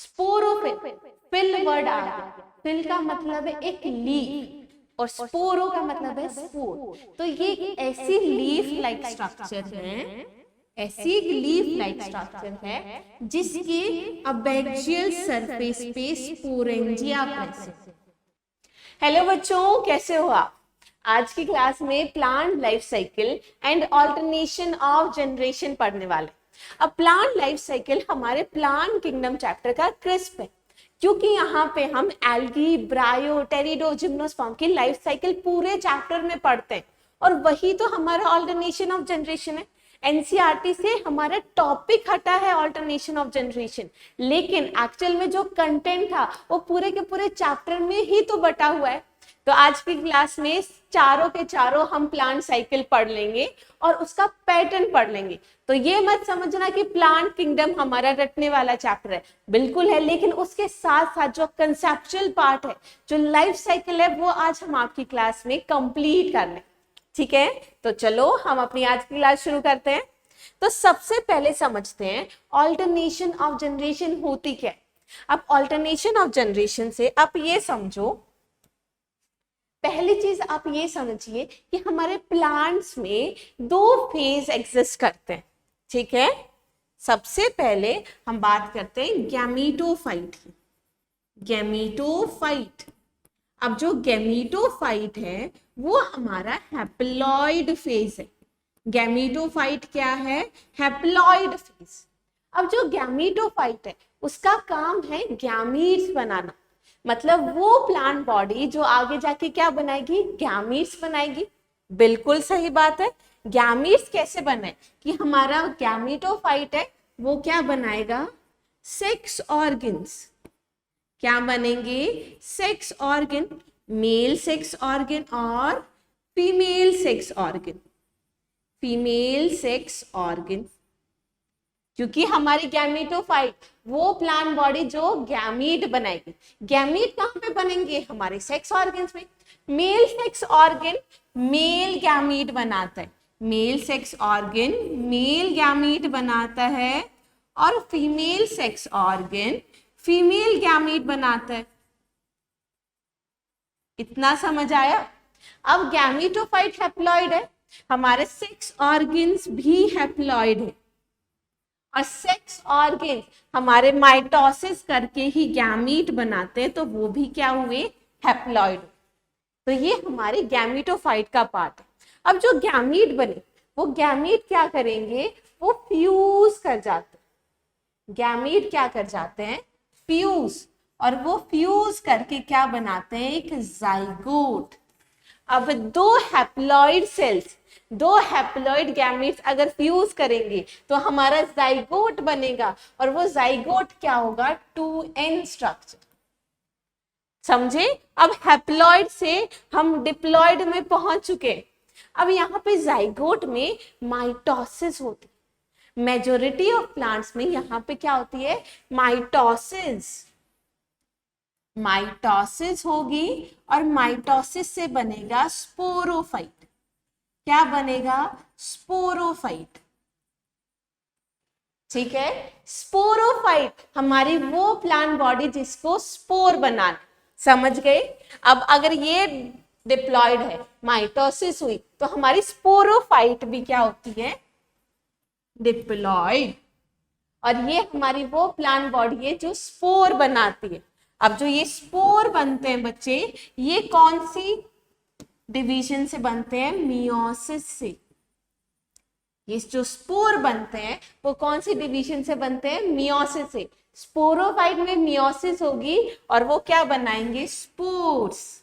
Sporophyll, fill word आ गया। Fill का मतलब है एक लीफ और स्पोरो का मतलब है स्पोर। तो ये ऐसी लीफ लाइक स्ट्रक्चर है, ऐसी एक लीफ लाइक स्ट्रक्चर है जिसकी अबैक्सियल सरफेस पे स्पोरेंजिया प्रेजेंट। हेलो बच्चों, कैसे हो आप? आज की क्लास में plant life cycle and alternation of generation पढ़ने वाले। अब प्लांट लाइफ साइकिल हमारे प्लांट किंगडम चैप्टर का क्रिस्प है, क्योंकि यहाँ पे हम एल्गी, ब्रायो, टेरिडो, जिम्नोस्पर्म की लाइफ साइकिल पूरे चैप्टर में पढ़ते हैं और वही तो हमारा ऑल्टरनेशन ऑफ जनरेशन है। एनसीईआरटी से हमारा टॉपिक हटा है ऑल्टरनेशन ऑफ जनरेशन, लेकिन एक्चुअल में जो कंटेंट था वो पूरे के पूरे चैप्टर में ही तो बटा हुआ है। तो आज की क्लास में चारों के चारों हम प्लांट साइकिल पढ़ लेंगे और उसका पैटर्न पढ़ लेंगे। तो ये मत समझना कि प्लांट किंगडम हमारा रटने वाला चैप्टर है, बिल्कुल है, लेकिन उसके साथ साथ जो कंसेप्चुअल पार्ट है, जो लाइफ साइकिल है, वो आज हम आपकी क्लास में कंप्लीट कर लें। ठीक है, तो चलो हम अपनी आज की क्लास शुरू करते हैं। तो सबसे पहले समझते हैं ऑल्टरनेशन ऑफ जनरेशन होती क्या है। अब ऑल्टरनेशन ऑफ जनरेशन से आप ये समझो, पहली चीज आप ये समझिए कि हमारे प्लांट्स में दो फेज एग्जिस्ट करते हैं। ठीक है, सबसे पहले हम बात करते हैं गैमीटोफाइट की। गैमीटोफाइट, अब जो गैमीटोफाइट है वो हमारा हैप्लॉइड फेज है। गैमीटोफाइट क्या है? Haploid phase. अब जो गैमीटोफाइट है उसका काम है गैमीट्स बनाना, मतलब वो प्लांट बॉडी जो आगे जाके क्या बनाएगी? गैमीट्स बनाएगी। बिल्कुल सही बात है। गैमीट्स कैसे बने कि हमारा गैमीटोफाइट है वो क्या बनाएगा? Sex organs. क्या बनेंगे? Sex organ, male sex organ और female sex organ. Female sex organ, क्योंकि हमारी गैमीटोफाइट वो प्लांट बॉडी जो गैमीट बनाएगी। गैमीट कहाँ पे बनेंगे? हमारे सेक्स ऑर्गन्स में। Male sex organ male gamete बनाता है, male sex organ male gamete बनाता है और female sex organ female gamete बनाता है। इतना समझ आया? अब गैमीटोफाइट हैप्लॉइड है, हमारे सेक्स ऑर्गन्स भी हैप्लॉइड है और सेक्स ऑर्गन हमारे माइटोसिस करके ही गैमीट बनाते हैं, तो वो भी क्या हुए? हैप्लॉइड। तो ये हमारे गैमीटोफाइट का पार्ट है। अब जो गैमीट बने वो गैमीट क्या करेंगे? वो फ्यूज कर जाते हैं। गैमीट क्या कर जाते हैं? फ्यूज। और वो फ्यूज करके क्या बनाते हैं? एक जाइगोट। अब दो हैप्लॉइड सेल्स, दो हैप्लॉइड गैमीट्स अगर फ्यूज करेंगे तो हमारा जाइगोट बनेगा और वो जाइगोट क्या होगा? 2n structure. समझे? अब हैप्लॉइड से हम डिप्लॉइड में पहुंच चुके। अब यहाँ पे जाइगोट में माइटोसिस होती है। मेजोरिटी ऑफ प्लांट्स में यहाँ पे क्या होती है? माइटोसिस। माइटोसिस होगी और माइटोसिस से बनेगा स्पोरोफाइट। क्या बनेगा? स्पोरोफाइट। ठीक है, स्पोरोफाइट हमारी वो प्लांट बॉडी जिसको स्पोर बनाना। समझ गए? अब अगर ये डिप्लॉयड है, माइटोसिस हुई, तो हमारी स्पोरोफाइट भी क्या होती है? डिप्लॉयड। और ये हमारी वो प्लांट बॉडी है जो स्पोर बनाती है। अब जो ये स्पोर बनते हैं बच्चे, ये कौन सी डिवीजन से बनते हैं? मियोसिस से। ये जो स्पोर बनते हैं वो कौन सी डिवीजन से बनते हैं? मियोसिस से। स्पोरोफाइट में मियोसिस होगी और वो क्या बनाएंगे? स्पोर्स।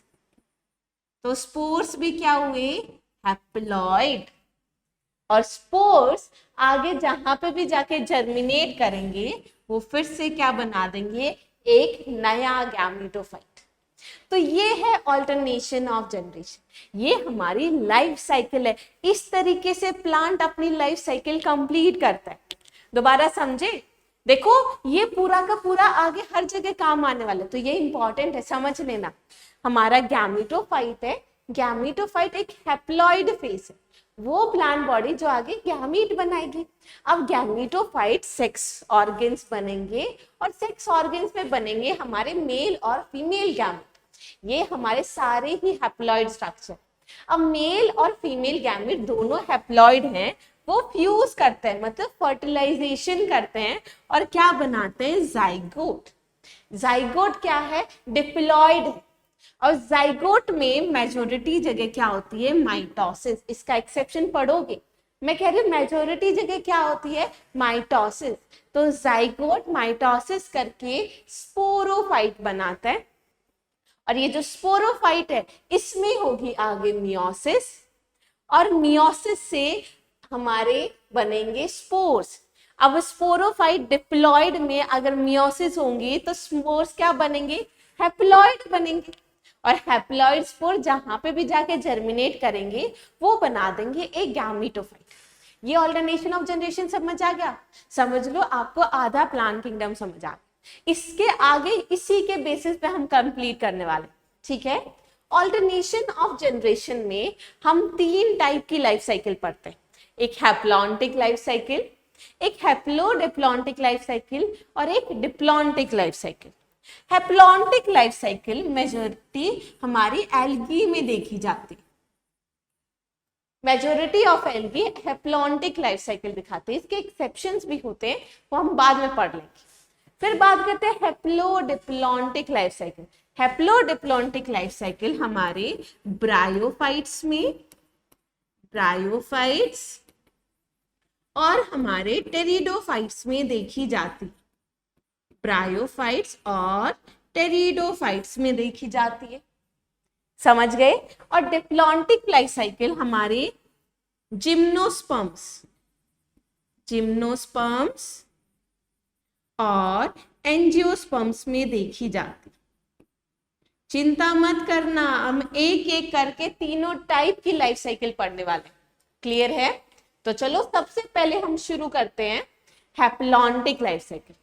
तो स्पोर्स भी क्या हुए? हैप्लॉइड। और स्पोर्स आगे जहां पे भी जाके जर्मिनेट करेंगे वो फिर से क्या बना देंगे? एक नया गैमीटोफाइट। तो ये है ऑल्टरनेशन ऑफ जनरेशन, ये हमारी लाइफ साइकिल है। इस तरीके से प्लांट अपनी लाइफ साइकिल कंप्लीट करता है। दोबारा समझे? देखो ये पूरा का पूरा आगे हर जगह काम आने वाला है, तो ये इंपॉर्टेंट है, समझ लेना। हमारा गैमीटोफाइट है, गैमीटोफाइट एक हैप्लॉइड फेस है। वो प्लांट बॉडी जो आगे गैमीट बनाएगी। अब गैमीटोफाइट सेक्स ऑर्गन्स बनेंगे और सेक्स ऑर्गन्स में बनेंगे हमारे मेल और फीमेल गैमीट। ये हमारे सारे ही हैप्लॉइड स्ट्रक्चर। अब मेल और फीमेल गैमीट दोनों हैप्लॉइड हैं, वो फ्यूज करते हैं मतलब फर्टिलाइजेशन करते हैं और क्या बनाते हैं, जाइगोट। जाइगोट क्या है, डिप्लॉइड है। और जाइगोट में मेजोरिटी जगह क्या होती है, माइटोसिस। इसका एक्सेप्शन पढ़ोगे, मैं कह रही हूँ मेजोरिटी जगह क्या होती है, माइटोसिस। तो जाइगोट माइटोसिस करके स्पोरोफाइट बनाता है और ये जो स्पोरोफाइट है इसमें होगी आगे मियोसिस और मियोसिस से हमारे बनेंगे स्पोर्स। अब स्पोरोफाइट डिप्लॉइड में अगर मियोसिस होंगी तो स्पोर्स क्या बनेंगे, हैप्लॉइड बनेंगे और हैप्लॉइड स्पोर जहां पे भी जाके जर्मिनेट करेंगे वो बना देंगे एक गैमीटोफाइट। ये ऑल्टरनेशन ऑफ जनरेशन समझ आ गया, समझ लो आपको आधा प्लांट किंगडम समझ आ गया। इसके आगे इसी के बेसिस पे हम कंप्लीट करने वाले, ठीक है। ऑल्टरनेशन ऑफ जनरेशन में हम 3 टाइप की लाइफ साइकिल पढ़ते हैं, एक हैप्लॉन्टिक लाइफ साइकिल, एक हैप्लोडिप्लॉन्टिक लाइफ साइकिल और एक diplontic life cycle. Haplontic life cycle majority हमारी एल्गी में देखी जाती है, majority of algae haplontic life cycle दिखाते हैं। इसके एक्सेप्शंस भी होते हैं, वो हम बाद में पढ़ लेंगे। फिर बात करते हैं haplodiplontic life cycle. Haplodiplontic life cycle हमारे ब्रायोफाइट्स में, ब्रायोफाइट्स और हमारे टेरिडोफाइट्स में देखी जाती, ब्रायोफाइट्स और टेरिडोफाइट्स में देखी जाती है, समझ गए। और डिप्लॉन्टिक लाइफ साइकिल हमारे जिम्नोस्पर्म्स, जिम्नोस्पर्म्स और एंजियोस्पर्म्स में देखी जाती। चिंता मत करना, हम एक एक करके तीनों टाइप की लाइफ साइकिल पढ़ने वाले, क्लियर है। तो चलो सबसे पहले हम शुरू करते हैं हैप्लॉन्टिक लाइफ साइकिल।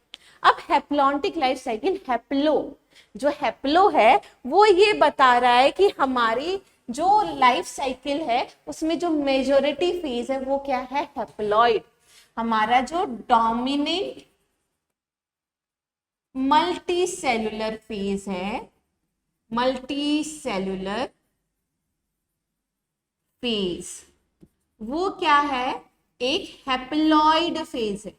अब हैप्लॉन्टिक लाइफ साइकिल, हैप्लो जो हैप्लो है वो ये बता रहा है कि हमारी जो लाइफ साइकिल है उसमें जो मेजॉरिटी फेज है वो क्या है, हैप्लॉइड। हमारा जो डोमिनेंट मल्टी सेलुलर फेज है, मल्टी सेलुलर फेज, वो क्या है, एक हैप्लॉइड फेज है,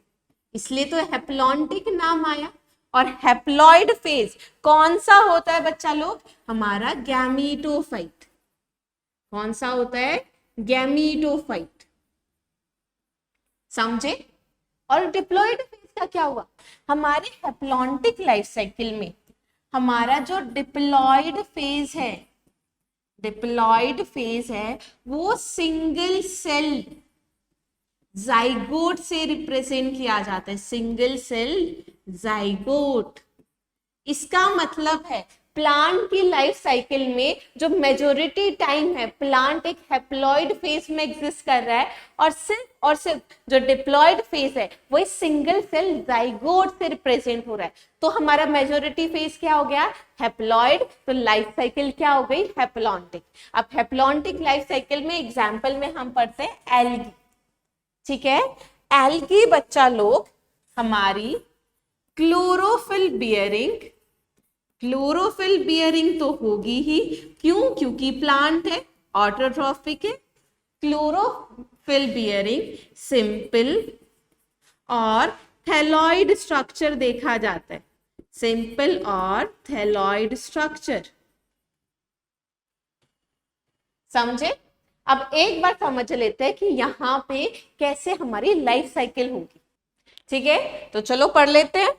इसलिए तो हैप्लॉन्टिक नाम आया। और हैप्लॉइड फेज कौन सा होता है बच्चा लोग, हमारा गैमीटोफाइट। कौन सा होता है, गैमीटोफाइट, समझे। और डिप्लॉइड फेज का क्या हुआ, हमारे हैप्लॉन्टिक लाइफ साइकिल में हमारा जो डिप्लॉइड फेज है, डिप्लॉइड फेज है वो सिंगल सेल जाइगोट से रिप्रेजेंट किया जाता है, सिंगल सेल जाइगोट। इसका मतलब है प्लांट की लाइफ साइकिल में जो मेजॉरिटी टाइम है प्लांट एक हैप्लॉइड फेज में एग्जिस्ट कर रहा है और सिर्फ जो डिप्लॉइड फेज है वो सिंगल सेल जाइगोट से रिप्रेजेंट हो रहा है। तो हमारा मेजॉरिटी फेज क्या हो गया, हैप्लॉइड, तो लाइफ साइकिल क्या हो गई, हैप्लॉन्टिक। अब हैप्लॉन्टिक लाइफ साइकिल में एग्जाम्पल में हम पढ़ते हैं एल्गी, ठीक है। एल्गी बच्चा लोग हमारी क्लोरोफिल बियरिंग, क्लोरोफिल बियरिंग तो होगी ही, क्यों, क्योंकि प्लांट है, ऑटोट्रॉफिक है। क्लोरोफिल बियरिंग सिंपल और थैलॉइड स्ट्रक्चर देखा जाता है, सिंपल और थैलॉइड स्ट्रक्चर, समझे। अब एक बार समझ लेते हैं कि यहाँ पे कैसे हमारी लाइफ साइकिल होगी, ठीक है। तो चलो पढ़ लेते हैं।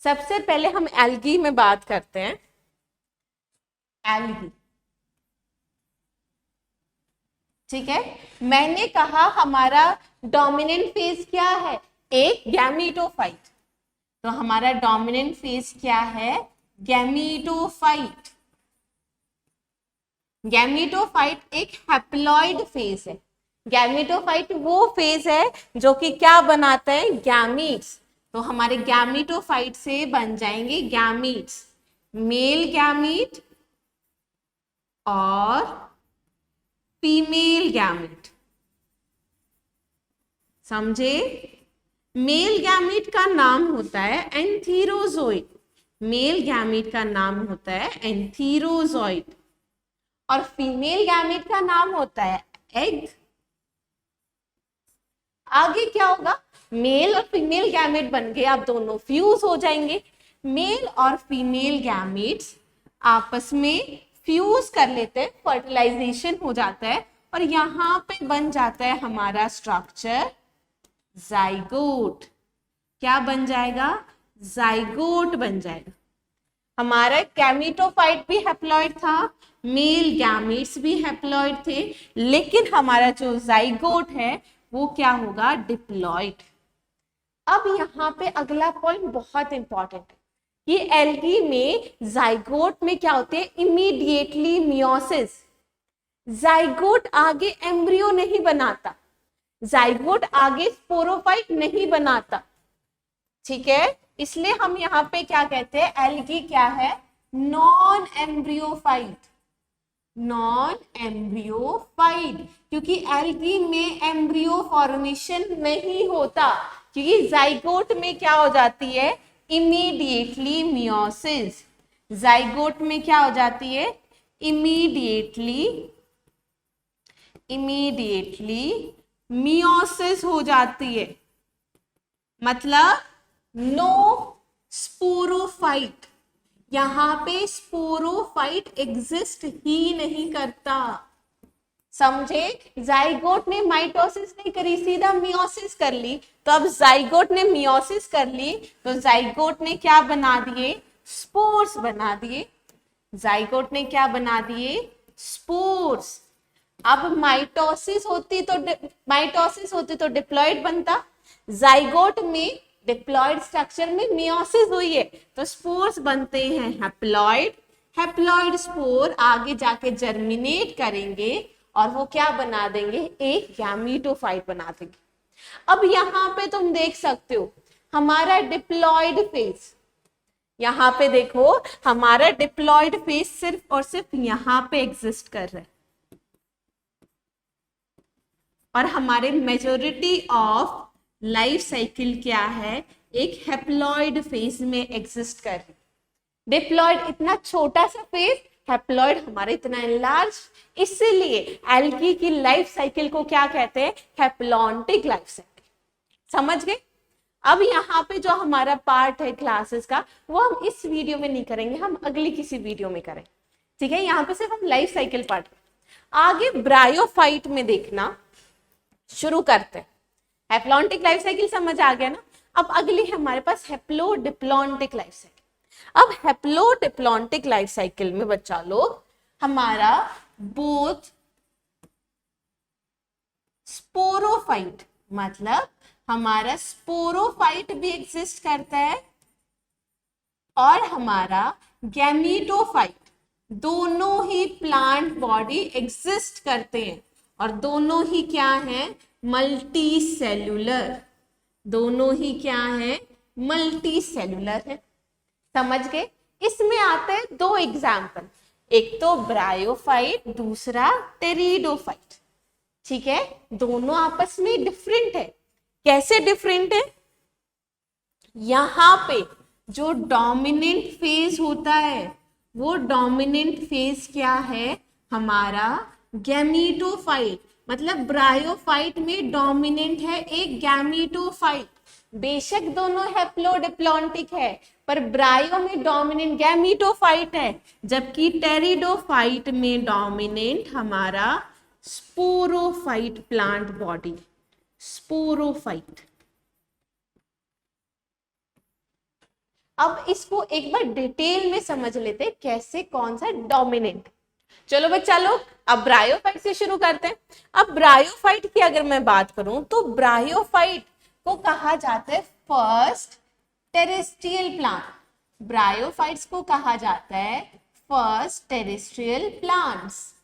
सबसे पहले हम एल्गी में बात करते हैं, एल्गी, ठीक है। मैंने कहा हमारा डोमिनेंट फेज क्या है, एक गैमीटोफाइट, तो हमारा डोमिनेंट फेज क्या है, गैमीटोफाइट। गैमीटोफाइट एक हैप्लॉइड फेज है। गैमीटोफाइट वो फेज है जो कि क्या बनाता है, गैमीट्स। तो हमारे गैमीटोफाइट से बन जाएंगे फीमेल गैमेट, समझे? मेल गैमेट का नाम होता है एंथीरोजोइड, मेल गैमेट का नाम होता है एंथीरोजोइड, और फीमेल गैमेट का नाम होता है एग। आगे क्या होगा? मेल और फीमेल गैमेट बन गए, अब दोनों फ्यूज हो जाएंगे। मेल और फीमेल गैमेट्स आपस में फ्यूज कर लेते हैं, फर्टिलाइजेशन हो जाता है, और यहां पे बन जाता है हमारा स्ट्रक्चर जाइगोट। क्या बन जाएगा? जाइगोट बन जाएगा। हमारा गैमेटोफाइट भी हैप्लॉइड था, मेल गैमेट्स भी हैप्लॉइड थे, लेकिन हमारा जो जाइगोट है वो क्या होगा? डिप्लॉइड। अब यहाँ पे अगला पॉइंट बहुत इंपॉर्टेंट है, ये एल्गी में जाइगोट में क्या होते हैं? Immediately meiosis. जाइगोट आगे एम्ब्रियो नहीं बनाता, जाइगोट आगे स्पोरोफाइट नहीं बनाता, ठीक है? इसलिए हम यहाँ पे क्या कहते हैं? एल्गी क्या है? नॉन एम्ब्रियोफाइट, नॉन एम्ब्रियोफाइट, क्योंकि एल्गी में एम्ब्रियो फॉर्मेशन नहीं होता, क्योंकि जाइगोट में क्या हो जाती है? Immediately meiosis. जाइगोट में क्या हो जाती है? इमीडिएटली मियोसिस हो जाती है, मतलब नो स्पोरोफाइट। यहां पे स्पोरोफाइट एग्जिस्ट ही नहीं करता, समझे? जाइगोट ने माइटोसिस नहीं करी, सीधा मियोसिस कर ली। तो अब जाइगोट ने मियोसिस कर ली, तो जाइगोट ने क्या बना दिए? स्पोर्स बना दिए। जाइगोट ने क्या बना दिए? स्पोर्स। अब माइटोसिस होती तो डिप्लॉइड बनता, जाइगोट में डिप्लॉइड स्ट्रक्चर में मियोसिस हुई है, तो स्पोर्स बनते हैं हैप्लॉइड। हैप्लॉइड स्पोर आगे जाके जर्मिनेट करेंगे और वो क्या बना देंगे? एक गैमेटोफाइट बना देंगे। अब यहाँ पे तुम देख सकते हो हमारा डिप्लॉइड फेज, यहाँ पे देखो हमारा डिप्लॉइड फेज सिर्फ और सिर्फ यहाँ पे एग्जिस्ट कर रहा है, और हमारे मेजॉरिटी ऑफ लाइफ साइकिल क्या है? एक हैप्लॉइड फेज में एग्जिस्ट कर रही। डिप्लॉइड इतना छोटा सा फेज, हैप्लॉइड हमारा इतना लार्ज, इसीलिए एल्गी की लाइफ साइकिल को क्या कहते हैं? Haplontic life cycle. समझ गए? अब यहाँ पे जो हमारा पार्ट है क्लासेस का, वो हम इस वीडियो में नहीं करेंगे, हम अगली किसी वीडियो में करें, ठीक है? यहाँ पे सिर्फ हम लाइफ साइकिल पार्ट आगे ब्रायोफाइट में देखना शुरू करते हैं। हैप्लॉन्टिक लाइफ साइकिल समझ आ गया ना? अब अगली है हमारे पास हैप्लोडिप्लॉन्टिक लाइफ साइकिल। अब हैप्लोडिप्लॉन्टिक लाइफ साइकिल में बच्चा लोग हमारा बोथ स्पोरोफाइट, मतलब हमारा स्पोरोफाइट भी एग्जिस्ट करता है और हमारा गैमेटोफाइट, दोनों ही प्लांट बॉडी एग्जिस्ट करते हैं, और दोनों ही क्या है? Multi cellular. दोनों ही क्या है? मल्टी सेल्यूलर है। समझ गए? इसमें आते हैं दो एग्जाम्पल, एक तो ब्रायोफाइट, दूसरा टेरिडोफाइट, ठीक है? दोनों आपस में डिफरेंट है। कैसे डिफरेंट है? यहां पे जो डोमिनेंट फेज होता है, वो डोमिनेंट फेज क्या है? हमारा गैमेटोफाइट, मतलब ब्रायोफाइट में डोमिनेंट है एक गैमेटोफाइट। बेशक दोनों हैप्लोडिप्लॉन्टिक है, पर ब्रायो में डोमिनेंट गैमेटोफाइट है, जबकि टेरिडोफाइट में डोमिनेंट हमारा स्पोरोफाइट प्लांट बॉडी, स्पोरोफाइट। अब इसको एक बार डिटेल में समझ लेते हैं, कैसे कौन सा डोमिनेंट। चलो बच्चा लोग, अब ब्रायोफाइट से शुरू करते हैं। अब ब्रायोफाइट की अगर मैं बात करूं तो ब्रायोफाइट को कहा जाता है फर्स्ट टेरेस्ट्रियल प्लांट। ब्रायोफाइट्स को कहा जाता है फर्स्ट टेरेस्ट्रियल प्लांट्स।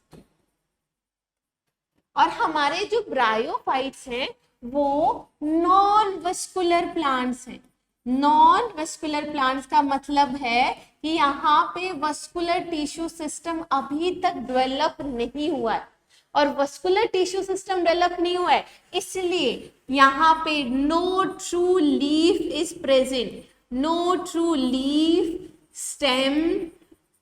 और हमारे जो ब्रायोफाइट्स हैं वो नॉन वस्कुलर प्लांट्स हैं। नॉन वस्कुलर प्लांट्स का मतलब है कि यहाँ पे वस्कुलर टिश्यू सिस्टम अभी तक डेवलप नहीं हुआ है, और वस्कुलर टिश्यू सिस्टम डेवलप नहीं हुआ है, इसलिए यहाँ पे no true leaf is present, no true leaf, stem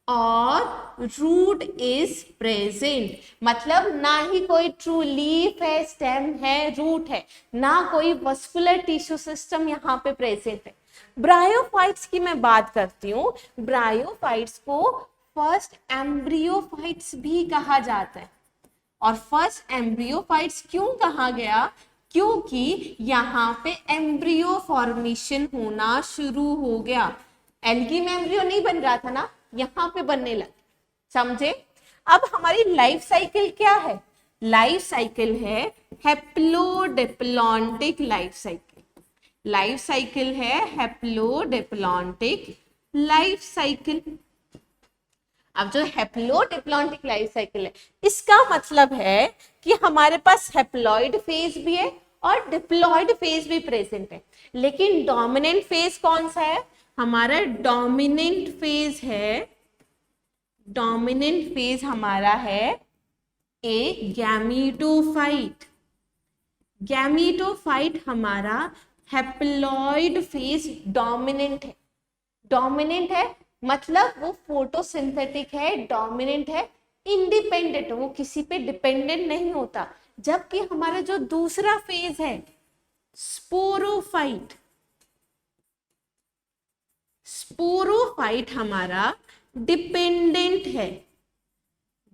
और रूट इज प्रेजेंट। मतलब ना ही कोई ट्रू लीफ है, स्टेम है, रूट है, ना कोई वस्कुलर टिश्यू सिस्टम यहाँ पे प्रेजेंट है। ब्रायोफाइट्स की मैं बात करती हूँ। ब्रायोफाइट्स को फर्स्ट एम्ब्रियोफाइट्स भी कहा जाता है। और फर्स्ट एम्ब्रियोफाइट्स क्यों कहा गया? क्योंकि यहाँ पे एम्ब्रियो फॉर्मेशन होना शुरू हो गया। एल्गी में एम्ब्रियो नहीं बन रहा था ना, यहाँ पे बनने लगा, समझे? अब हमारी लाइफ साइकिल क्या है? लाइफ साइकिल है haplodiplontic life cycle. Life cycle है हैप्लोडिप्लॉन्टिक लाइफ साइकिल। अब जो हैप्लोडिप्लॉन्टिक लाइफ साइकिल है, इसका मतलब है कि हमारे पास हैप्लॉइड फेज भी है और डिप्लॉइड फेज भी प्रेजेंट है। लेकिन डोमिनेंट फेज कौन सा है? हमारा डोमिनेंट फेज है, डोमिनेंट फेज हमारा है ए गैमीटोफाइट। गैमीटोफाइट हमारा हैप्लॉइड फेज डोमिनेंट है। डोमिनेंट है मतलब वो फोटोसिंथेटिक है, डोमिनेंट है, इंडिपेंडेंट, वो किसी पे डिपेंडेंट नहीं होता। जबकि हमारा जो दूसरा फेज है स्पोरोफाइट, स्पोरोफाइट हमारा डिपेंडेंट है,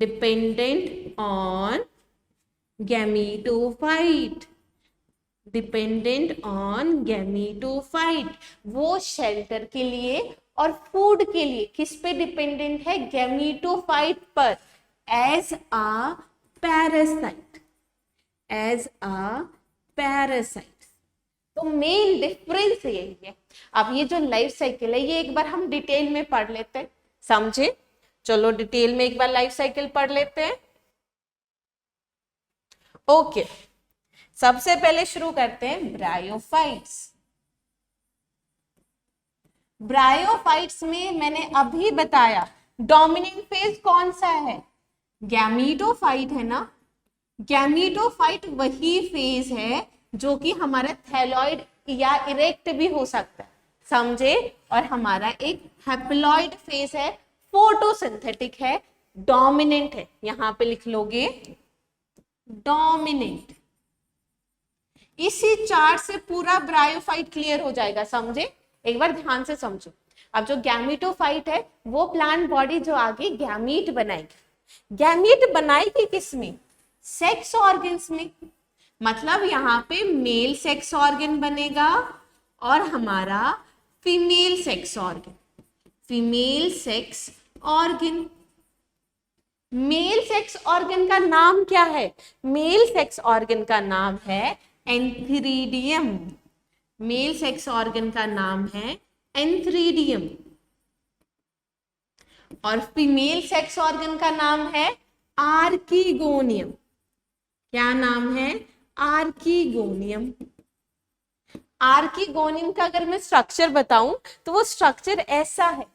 dependent on gametophyte, dependent on gametophyte. वो शेल्टर के लिए और फूड के लिए किस पे डिपेंडेंट है? गैमीटोफाइट पर, as a parasite, as a parasite. तो मेन डिफरेंस यही है। अब ये जो लाइफ साइकिल है ये एक बार हम डिटेल में पढ़ लेते हैं, समझे? चलो डिटेल में एक बार लाइफ साइकिल पढ़ लेते हैं। ओके, सबसे पहले शुरू करते हैं ब्रायोफाइट्स। ब्रायोफाइट्स में मैंने अभी बताया डोमिनेंट फेज कौन सा है? गैमीटोफाइट है ना। गैमीटोफाइट वही फेज है जो कि हमारा थैलॉइड या इरेक्ट भी हो सकता है, समझे? और हमारा एक हैप्लॉइड फेज है, फोटोसिंथेटिक है, डोमिनेंट है। यहां पे लिख लोगे डोमिनेंट। इसी चार्ट से पूरा ब्रायोफाइट क्लियर हो जाएगा, समझे? एक बार ध्यान से समझो। अब जो गैमीटोफाइट है वो प्लांट बॉडी जो आगे गैमीट बनाएगी। गैमीट बनाएगी किसमें? सेक्स ऑर्गन्स में। मतलब यहाँ पे मेल सेक्स ऑर्गन बनेगा और हमारा female sex organ, female sex organ. Male sex organ का नाम क्या है? मेल सेक्स ऑर्गन का नाम है एंथ्रीडियम। मेल सेक्स ऑर्गन का नाम है एंथ्रीडियम। और फीमेल सेक्स ऑर्गन का नाम है आर्कीगोनियम। क्या नाम है? आर्कीगोनियम। आर्कीगोनियम का अगर मैं स्ट्रक्चर बताऊं तो वो स्ट्रक्चर ऐसा है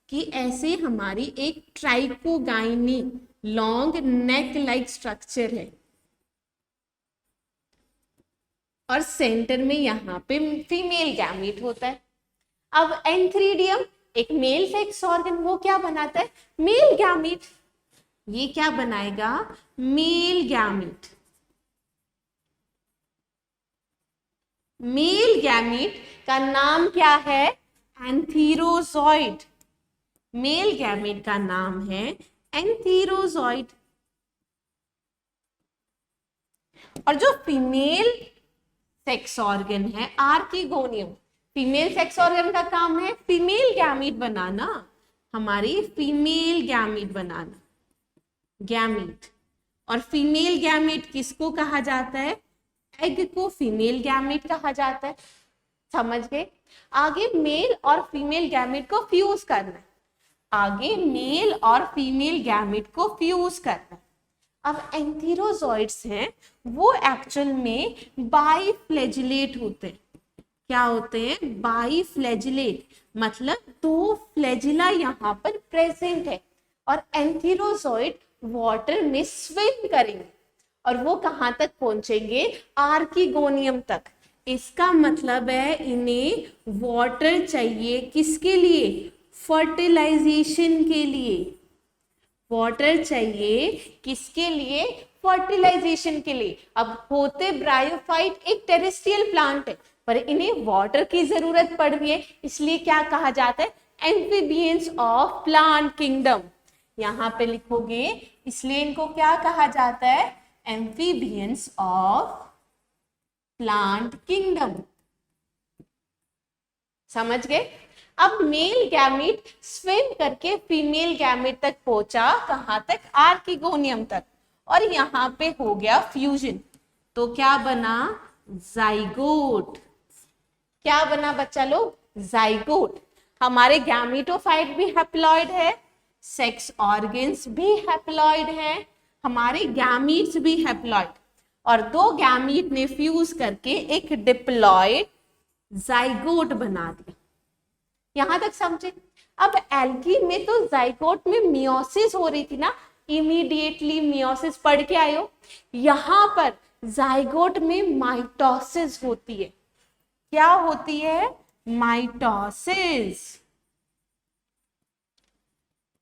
कि ऐसे हमारी एक ट्राइकोगाइनी लॉन्ग नेक लाइक स्ट्रक्चर है और सेंटर में यहाँ पे फीमेल गैमीट होता है। अब एंथ्रीडियम एक मेल सेक्स ऑर्गन, वो क्या बनाता है? Male gamete. ये क्या बनाएगा? Male gamete. मेल गैमीट का नाम क्या है? एंथीरोजॉइड। मेल गैमीट का नाम है एंथीरोजॉइड। और जो फीमेल सेक्स ऑर्गन है आर्कीगोनियम, फीमेल सेक्स ऑर्गन का काम है फीमेल गैमीट बनाना, हमारी फीमेल गैमीट बनाना, गैमीट। और फीमेल गैमीट किसको कहा जाता है? एग को फीमेल गैमीट कहा जाता है, समझ गए? आगे मेल और फीमेल गैमीट को फ्यूज करना है, आगे मेल और फीमेल गैमीट को फ्यूज करना है। अब एंथीरोजॉइड्स हैं वो एक्चुअल में बाइफ्लैजिलेट होते हैं। क्या होते हैं? बाइफ्लैजिलेट, मतलब दो फ्लैजिला यहाँ पर प्रेजेंट है और एंथीरोजॉइड वाटर में स्विम करेंगे। और वो कहाँ तक पहुंचेंगे, आर्किगोनियम तक। इसका मतलब है इन्हें वाटर चाहिए, किसके लिए, फर्टिलाइजेशन के लिए। वाटर चाहिए किसके लिए, फर्टिलाइजेशन के लिए। अब होते ब्रायोफाइट एक टेरेस्ट्रियल प्लांट है, पर इन्हें वाटर की जरूरत पड़ रही है, इसलिए क्या कहा जाता है, एम्फीबियंस ऑफ प्लांट किंगडम। यहां पे लिखोगे, इसलिए इनको क्या कहा जाता है, एम्फीबियंस ऑफ प्लांट किंगडम। समझ गए। अब मेल गैमीट स्विम करके फीमेल गैमीट तक पहुंचा, कहां तक, आर्किगोनियम तक, और यहां पे हो गया फ्यूजन, तो क्या बना, जाइगोट। क्या बना बच्चा लोग, जाइगोट। हमारे गैमीटोफाइट भी हैप्लॉइड है, सेक्स ऑर्गन्स भी हैप्लॉइड है, हमारे गैमीट्स भी हैप्लॉइड, और दो गैमीट ने फ्यूज करके एक डिप्लॉइड जाइगोट बना दिया। यहां तक समझे। अब एल्गी में तो जाइगोट में मियोसिस हो रही थी ना, इमीडिएटली मियोसिस पढ़ के आए हो। यहां पर जाइगोट में माइटोसिस होती है। क्या होती है, माइटोसिस।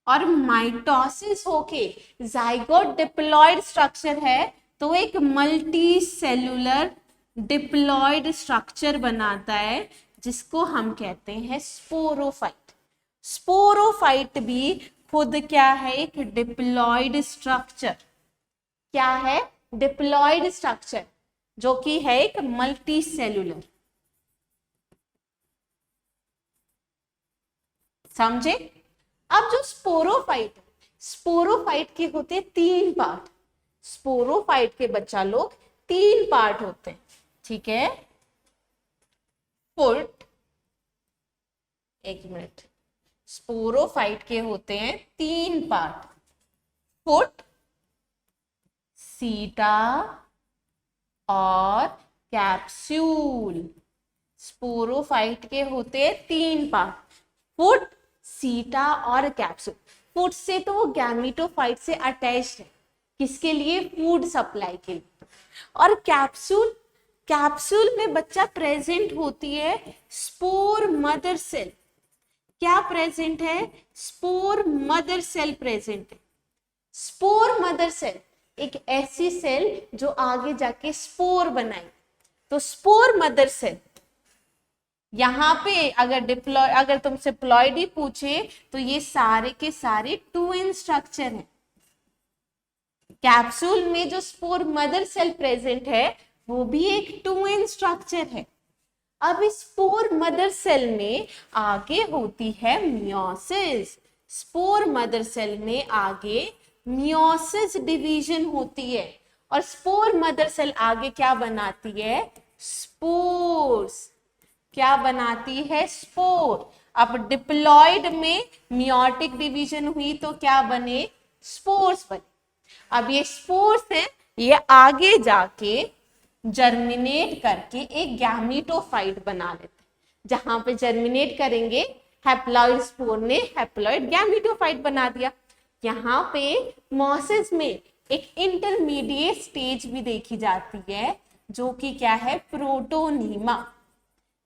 और माइटोसिस होके जाइगोट डिप्लॉइड स्ट्रक्चर है, तो एक मल्टी सेलुलर डिप्लॉइड स्ट्रक्चर बनाता है, जिसको हम कहते हैं स्पोरोफाइट। स्पोरोफाइट भी खुद क्या है, एक डिप्लॉइड स्ट्रक्चर। क्या है, डिप्लॉइड स्ट्रक्चर, जो कि है एक मल्टी सेलुलर। समझे। अब जो स्पोरोफाइट, स्पोरोफाइट के होते तीन पार्ट। स्पोरोफाइट के बच्चा लोग तीन पार्ट होते हैं, ठीक है। फुट, एक मिनट, स्पोरोफाइट के होते हैं तीन पार्ट, फुट, सीटा और कैप्सूल। स्पोरोफाइट के होते हैं तीन पार्ट, फुट, सीटा और कैप्सूल। फुट से तो वो गैमीटोफाइट से अटैच्ड है, किसके लिए, फूड सप्लाई के लिए। और कैप्सूल, कैप्सूल में बच्चा प्रेजेंट होती है स्पोर मदर सेल। क्या प्रेजेंट है, स्पोर मदर सेल प्रेजेंट है। स्पोर मदर सेल एक ऐसी सेल जो आगे जाके स्पोर बनाए, तो स्पोर मदर सेल। यहां पे अगर तुमसे प्लॉइडी पूछे तो ये सारे के सारे टू इन स्ट्रक्चर हैं। कैप्सूल में जो स्पोर मदर सेल प्रेजेंट है वो भी एक टू इन स्ट्रक्चर है। अब इस स्पोर मदर सेल में आगे होती है मियोसिस। स्पोर मदर सेल में आगे मियोसिस डिवीजन होती है, और स्पोर मदर सेल आगे क्या बनाती है, स्पोर्स। क्या बनाती है, स्पोर। अब डिप्लॉइड में मियोटिक डिवीजन हुई तो क्या बने, स्पोर्स बने। अब ये स्पोर्स हैं, ये आगे जाके जर्मिनेट करके एक गैमीटोफाइट बना लेते हैं। जहां पे जर्मिनेट करेंगे, हैप्लॉइड स्पोर ने हैप्लॉइड गैमीटोफाइट बना दिया। यहाँ पे मोसिस में एक इंटरमीडिएट स्टेज भी देखी जाती है, जो कि क्या है, प्रोटोनीमा,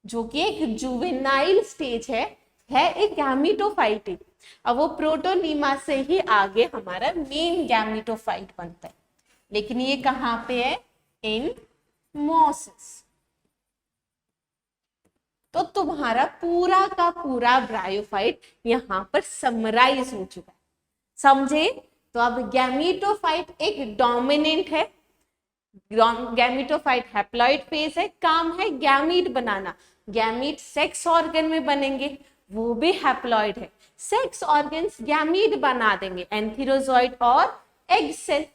जो कि एक जुवेनाइल स्टेज है एक गैमीटोफाइट। अब वो प्रोटोनीमा से ही आगे हमारा मेन गैमीटोफाइट बनता है, लेकिन ये कहाँ पे है, इन मोसिस। तो तुम्हारा पूरा का पूरा ब्रायोफाइट यहां पर समराइज हो चुका है। समझे। तो अब गैमीटोफाइट एक डोमिनेंट है, गैमीटोफाइट हैप्लॉइड फेज है, काम है गैमीट बनाना। गैमीट सेक्स ऑर्गन में बनेंगे, वो भी हैप्लॉइड है। सेक्स ऑर्गन्स गैमीट बना देंगे, एंथीरोजॉइड और एग सेल।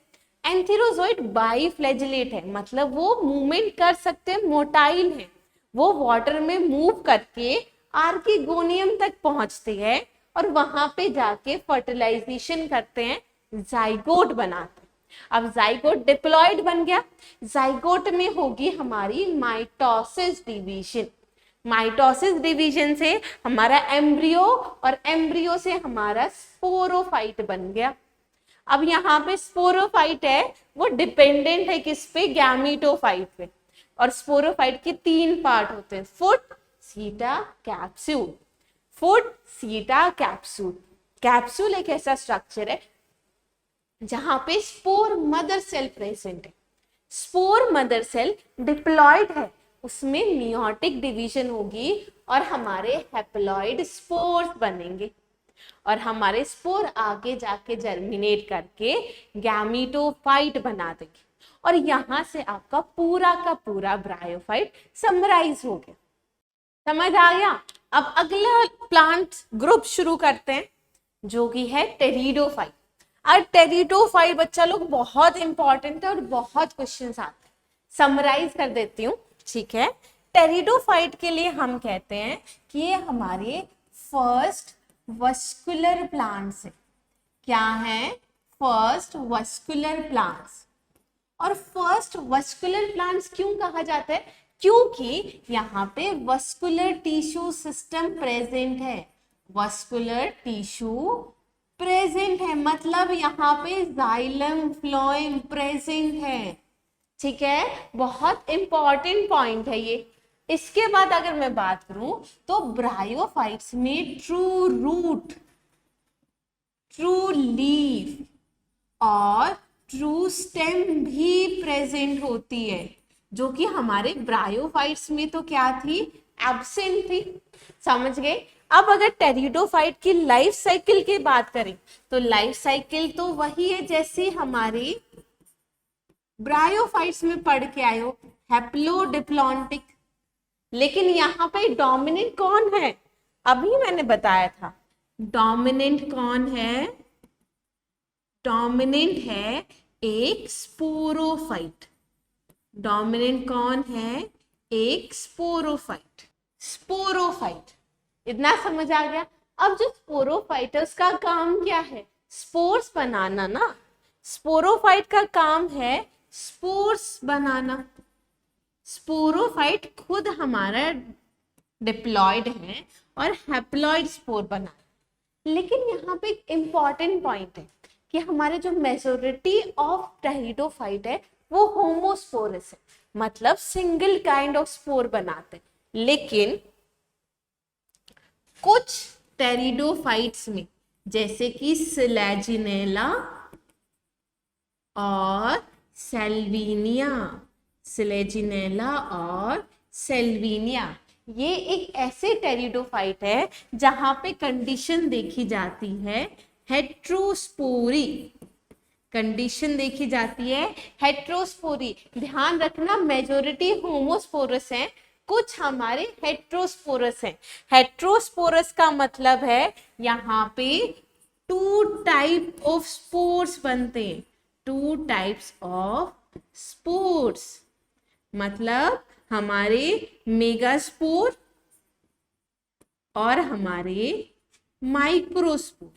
एंथीरोजॉइड बाइफ्लैजिलेट है, मतलब वो मूवमेंट कर सकते हैं, मोटाइल है, वो वाटर में मूव करके आर्किगोनियम तक पहुंचते हैं और वहां पे जाके फर्टिलाइजेशन करते हैं, जाइगोट बनाते हैं। अब जाइगोट डिप्लॉइड बन गया, जाइगोट में होगी हमारी माइटोसिस डिवीजन। माइटोसिस डिवीजन से हमारा एम्ब्रियो और एम्ब्रियो से हमारा स्पोरोफाइट बन गया। अब यहाँ पे स्पोरोफाइट है, वो डिपेंडेंट है किस पे, गैमीटोफाइट पे। और स्पोरोफाइट के 3 पार्ट होते हैं, फुट, सीटा, कैप्सूल। फुट, सीटा, कैप्सूल। कैप्सूल एक ऐसा स्ट्रक्चर है जहां पे स्पोर मदर सेल प्रेजेंट है। स्पोर मदर सेल डिप्लॉयड है, उसमें मियोटिक डिवीजन होगी और हमारे हैप्लॉइड स्पोर्स बनेंगे और हमारे स्पोर आगे जाके जर्मिनेट करके गैमीटोफाइट बना देंगे और यहां से आपका पूरा का पूरा ब्रायोफाइट समराइज हो गया। समझ आ गया? अब अगला प्लांट ग्रुप शुरू करते हैं जो कि है टेरिडोफाइट। और टेरिडोफाइट बच्चा लोग बहुत इंपॉर्टेंट है और बहुत क्वेश्चंस आते हैं। समराइज कर देती हूँ, ठीक है। टेरिडोफाइट के लिए हम कहते हैं कि ये हमारे फर्स्ट वस्कुलर प्लांट्स है। क्या है? First vascular plants. और फर्स्ट वस्कुलर प्लांट्स क्यों कहा जाता है? क्योंकि यहाँ पे वस्कुलर टिश्यू सिस्टम प्रेजेंट है। वस्कुलर टिश्यू प्रेजेंट है मतलब यहाँ पे जाइलम फ्लोएम प्रेजेंट है, ठीक है। बहुत इंपॉर्टेंट पॉइंट है ये। इसके बाद अगर मैं बात करूं तो ब्रायोफाइट्स में ट्रू रूट, ट्रू लीफ और ट्रू स्टेम भी प्रेजेंट होती है, जो कि हमारे ब्रायोफाइट्स में तो क्या थी? एब्सेंट थी। समझ गए? अब अगर टेरिडोफाइट की लाइफ साइकिल की बात करें तो लाइफ साइकिल तो वही है जैसी हमारी ब्रायोफाइट्स में पढ़ के आए हो, हैप्लोडिप्लॉन्टिक। लेकिन यहाँ पे डोमिनेंट कौन है? अभी मैंने बताया था डोमिनेंट कौन है? डोमिनेंट है एक स्पोरोफाइट। डोमिनेंट कौन है? एक स्पोरोफाइट। स्पोरोफाइट, इतना समझ आ गया? अब जो स्पोरोफाइट है उसका काम क्या है? स्पोर्स बनाना ना। स्पोरोफाइट का काम है स्पोर्स बनाना। स्पोरोफाइट खुद हमारा डिप्लॉयड है और हैप्लॉइड स्पोर बना। लेकिन यहाँ पे एक इंपॉर्टेंट पॉइंट है कि हमारे जो मेजोरिटी ऑफ टेरिडोफाइट है वो होमोस्पोरस है, मतलब सिंगल काइंड ऑफ स्पोर बनाते हैं। लेकिन कुछ टेरिडोफाइट्स में जैसे कि सिलेजिनेला और सेल्विनिया, सिलेजिनेला और सेल्विनिया, ये एक ऐसे टेरिडोफाइट है जहां पे कंडीशन देखी जाती है हेट्रोस्पोरी। कंडीशन देखी जाती है हेट्रोस्पोरी। ध्यान रखना मेजोरिटी होमोस्पोरस है, कुछ हमारे हेट्रोस्पोरस हैं। हेट्रोस्पोरस का मतलब है यहाँ पे 2 टाइप ऑफ स्पोर्स बनते हैं। 2 टाइप्स ऑफ स्पोर्स मतलब हमारे मेगास्पोर और हमारे माइक्रोस्पोर।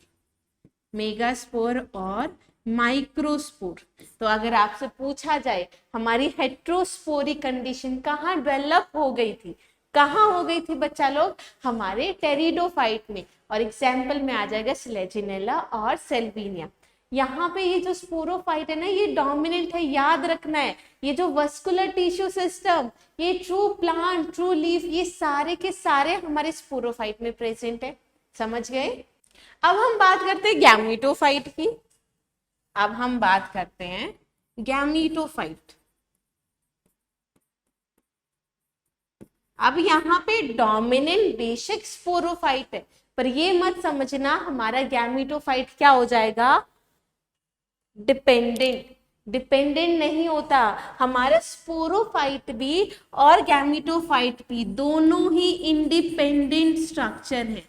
मेगास्पोर और माइक्रोस्पोर। तो अगर आपसे पूछा जाए हमारी हेट्रोस्पोरी कंडीशन कहाँ डेवलप हो गई थी, कहाँ हो गई थी बच्चा लोग? हमारे टेरिडोफाइट में। और एग्जाम्पल में आ जाएगा सिलेजिनेला और सेल्विनिया। यहाँ पे ये जो स्पोरोफाइट है ना, ये डोमिनेंट है, याद रखना है। ये जो वस्कुलर टिश्यू सिस्टम, ये ट्रू प्लांट, ट्रू लीफ, ये सारे के सारे हमारे स्पोरोफाइट में प्रेजेंट है। समझ गए? अब हम बात करते हैं गैमीटोफाइट की। अब हम बात करते हैं गैमीटोफाइट। अब यहाँ पे डोमिनेंट बेशक स्पोरोफाइट है, पर ये मत समझना हमारा गैमीटोफाइट क्या हो जाएगा? डिपेंडेंट। डिपेंडेंट नहीं होता। हमारा स्पोरोफाइट भी और गैमीटोफाइट भी दोनों ही इंडिपेंडेंट स्ट्रक्चर है।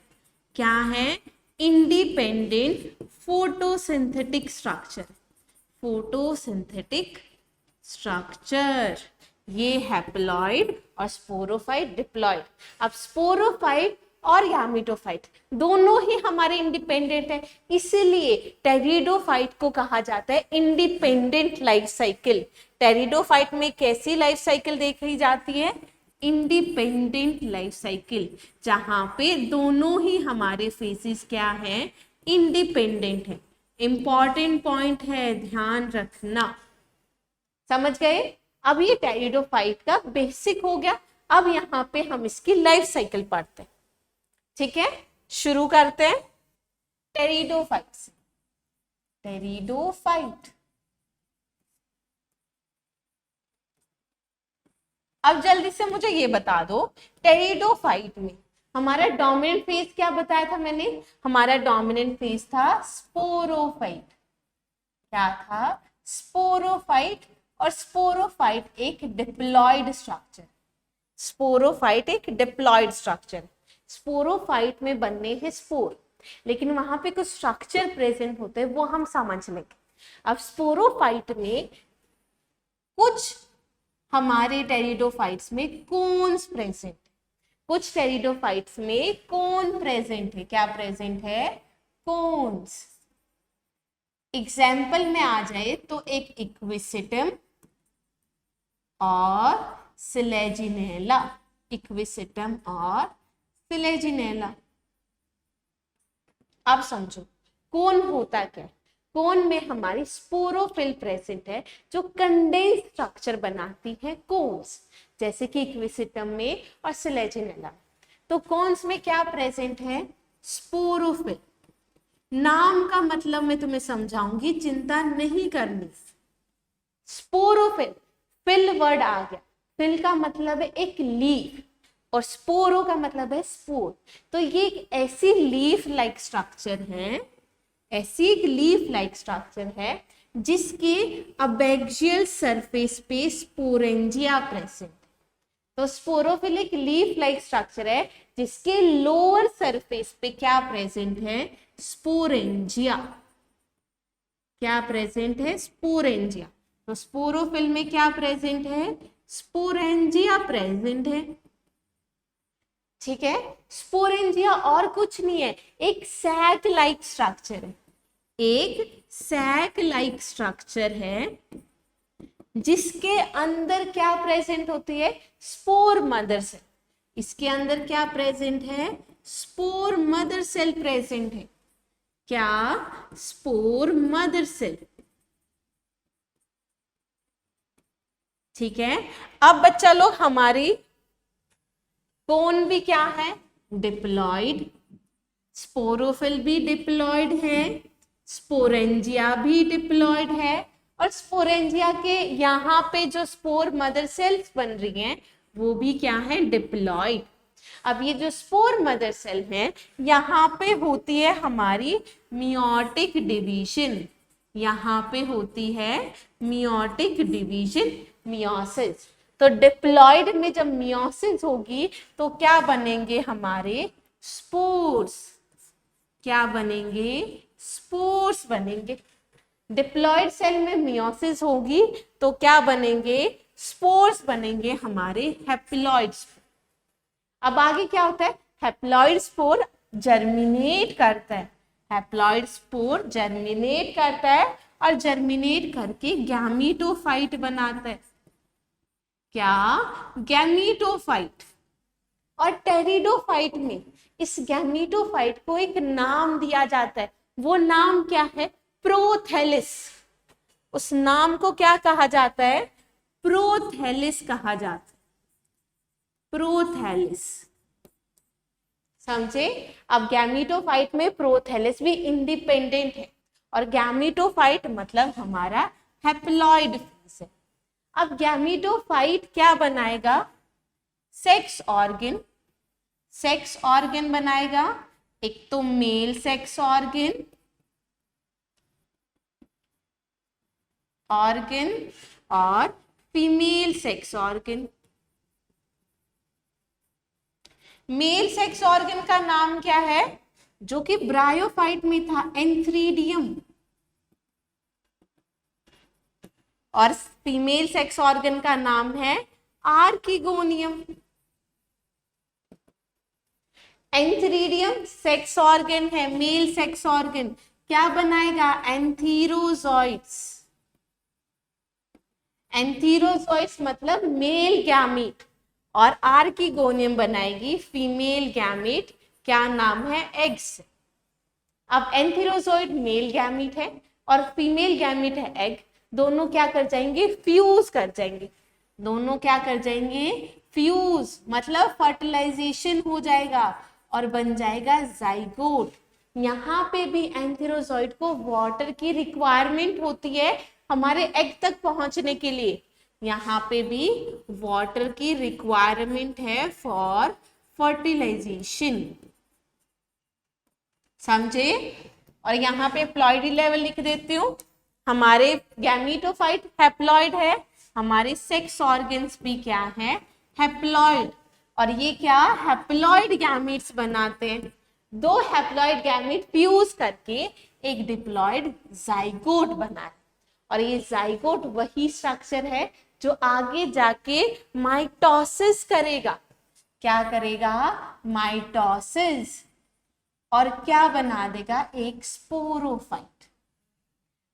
क्या है? Independent photosynthetic structure. Photosynthetic structure, ये हैप्लॉइड और स्पोरोफाइट डिप्लॉइड। अब स्पोरोफाइट और गैमीटोफाइट दोनों ही हमारे इंडिपेंडेंट है, इसीलिए टेरिडोफाइट को कहा जाता है इंडिपेंडेंट लाइफ साइकिल। टेरिडोफाइट में कैसी लाइफ साइकिल देखी जाती है? इंडिपेंडेंट लाइफ साइकिल, जहां पे दोनों ही हमारे फेसेस क्या हैं? इंडिपेंडेंट है। इंपॉर्टेंट पॉइंट है, ध्यान रखना। समझ गए? अब ये टेरिडोफाइट का बेसिक हो गया। अब यहाँ पे हम इसकी लाइफ साइकिल पढ़ते हैं। ठीक है, शुरू करते हैं टेरिडोफाइट से। टेरिडोफाइट, अब जल्दी से मुझे ये बता दो, टेरिडोफाइट में हमारा डोमिनेंट फेज क्या बताया था मैंने? हमारा डोमिनेंट फेज था स्पोरोफाइट। क्या था? स्पोरोफाइट। और स्पोरोफाइट एक डिप्लॉयड स्ट्रक्चर। स्पोरोफाइट एक डिप्लॉयड स्ट्रक्चर। स्पोरोफाइट में बनने हैं स्पोर, लेकिन वहां पे कुछ स्ट्रक्चर प्रेजेंट होते हैं, वो हम समझ लेंगे। अब स्पोरोफाइट में कुछ हमारे टेरिडोफाइट्स में कोन्स प्रेजेंट, कुछ टेरिडोफाइट्स में कोन प्रेजेंट है। क्या प्रेजेंट है? कोन्स। एग्जाम्पल में आ जाए तो एक इक्विसिटम और सिलेजिनेला। इक्विसिटम और सिलेजिनेला। अब समझो कोन होता क्या? कोन में हमारी स्पोरोफिल प्रेजेंट है जो कंडेंस स्ट्रक्चर बनाती है कोन्स, जैसे कि इक्विसिटम में और सिलेजिनेला। तो कोन्स में क्या प्रेजेंट है? स्पोरोफिल। नाम का मतलब मैं तुम्हें समझाऊंगी, चिंता नहीं करनी। स्पोरोफिल, फिल वर्ड आ गया। फिल का मतलब है एक लीफ और स्पोरो का मतलब है स्पोर। तो ये एक ऐसी लीफ लाइक स्ट्रक्चर है, ऐसी एक लीफ लाइक स्ट्रक्चर है जिसके अबैक्सियल सरफेस पे स्पोरेंजिया प्रेजेंट। तो स्पोरोफिल एक लीफ लाइक स्ट्रक्चर है जिसके लोअर सरफेस पे क्या प्रेजेंट है? स्पोरेंजिया। क्या प्रेजेंट है? स्पोरेंजिया। तो स्पोरोफिल में क्या प्रेजेंट है? स्पोरेंजिया प्रेजेंट है। ठीक है, स्पोरेंजिया और कुछ नहीं है, एक सैक लाइक स्ट्रक्चर है। एक सैक लाइक स्ट्रक्चर है जिसके अंदर क्या प्रेजेंट होती है? Spore mother cell. इसके अंदर क्या प्रेजेंट है? स्पोर मदर सेल प्रेजेंट है। क्या? Spore mother cell. ठीक है, अब बच्चा लोग हमारी कोन भी क्या है? डिप्लॉयड। स्पोरोफिल भी डिप्लॉयड है, स्पोरेंजिया भी डिप्लॉयड है, और स्पोरेंजिया के यहाँ पे जो स्पोर मदर सेल्स बन रही हैं वो भी क्या है? डिप्लॉयड। अब ये जो स्पोर मदर सेल है यहाँ पे होती है हमारी मियोटिक डिवीजन। यहाँ पे होती है मियोटिक डिवीजन, मियोसिस। तो डिप्लॉयड में जब मियोसिस होगी तो क्या बनेंगे? हमारे स्पोर्स। क्या बनेंगे? स्पोर्स बनेंगे। डिप्लॉयड सेल में मियोसिस होगी तो क्या बनेंगे? स्पोर्स बनेंगे, हमारे हैप्लॉइड स्पोर। अब आगे क्या होता है? हैप्लॉइड स्पोर जर्मिनेट करता है। हैप्लॉइड स्पोर जर्मिनेट करता है और जर्मिनेट करके गैमीटोफाइट बनाता है। क्या? गैमीटोफाइट। और टेरिडोफाइट में इस गैमीटोफाइट को एक नाम दिया जाता है। वो नाम क्या है? प्रोथैलिस। उस नाम को क्या कहा जाता है? प्रोथैलिस कहा जाता है। प्रोथैलिस, समझे? अब गैमीटोफाइट में प्रोथैलिस भी इंडिपेंडेंट है और गैमीटोफाइट मतलब हमारा हैप्लॉइड फेज है। अब गैमीटोफाइट क्या बनाएगा? Sex organ. सेक्स ऑर्गन बनाएगा, एक तो मेल सेक्स ऑर्गन और female sex organ. Male sex organ का नाम क्या है? जो कि ब्रायोफाइट में था, एंथ्रीडियम। और फीमेल सेक्स ऑर्गन का नाम है आर्किगोनियम। एंथ्रीडियम सेक्स ऑर्गन है, मेल सेक्स ऑर्गन क्या बनाएगा? एंथीरोजॉइड्स। एंथीरोजॉइड्स मतलब मेल गैमीट, और आर्किगोनियम बनाएगी फीमेल गैमीट। क्या नाम है? एग्स। अब एंथेरोजोइड मेल गैमीट है और फीमेल गैमीट है एग, दोनों क्या कर जाएंगे, फ्यूज कर जाएंगे, दोनों क्या कर जाएंगे, फ्यूज, मतलब फर्टिलाइजेशन हो जाएगा और बन जाएगा जाइगोट। यहाँ पे भी एंथेरोजोइड को वाटर की रिक्वायरमेंट होती है हमारे एग तक पहुंचने के लिए, यहाँ पे भी वाटर की रिक्वायरमेंट है फॉर फर्टिलाइजेशन, समझे। और यहाँ पे प्लॉइडी लेवल लिख देती हूँ, हमारे गैमीटोफाइट हैप्लॉइड है, हमारे सेक्स ऑर्गन्स भी क्या है, हैप्लॉइड, और ये क्या हैप्लॉइड गैमीट्स बनाते हैं, दो हैप्लॉइड गैमीट फ्यूज करके एक डिप्लॉइड जाइगोट बनाए, और ये जाइगोट वही स्ट्रक्चर है जो आगे जाके माइटोसिस करेगा, क्या करेगा, माइटोसिस, और क्या बना देगा, एक स्पोरोफाइट।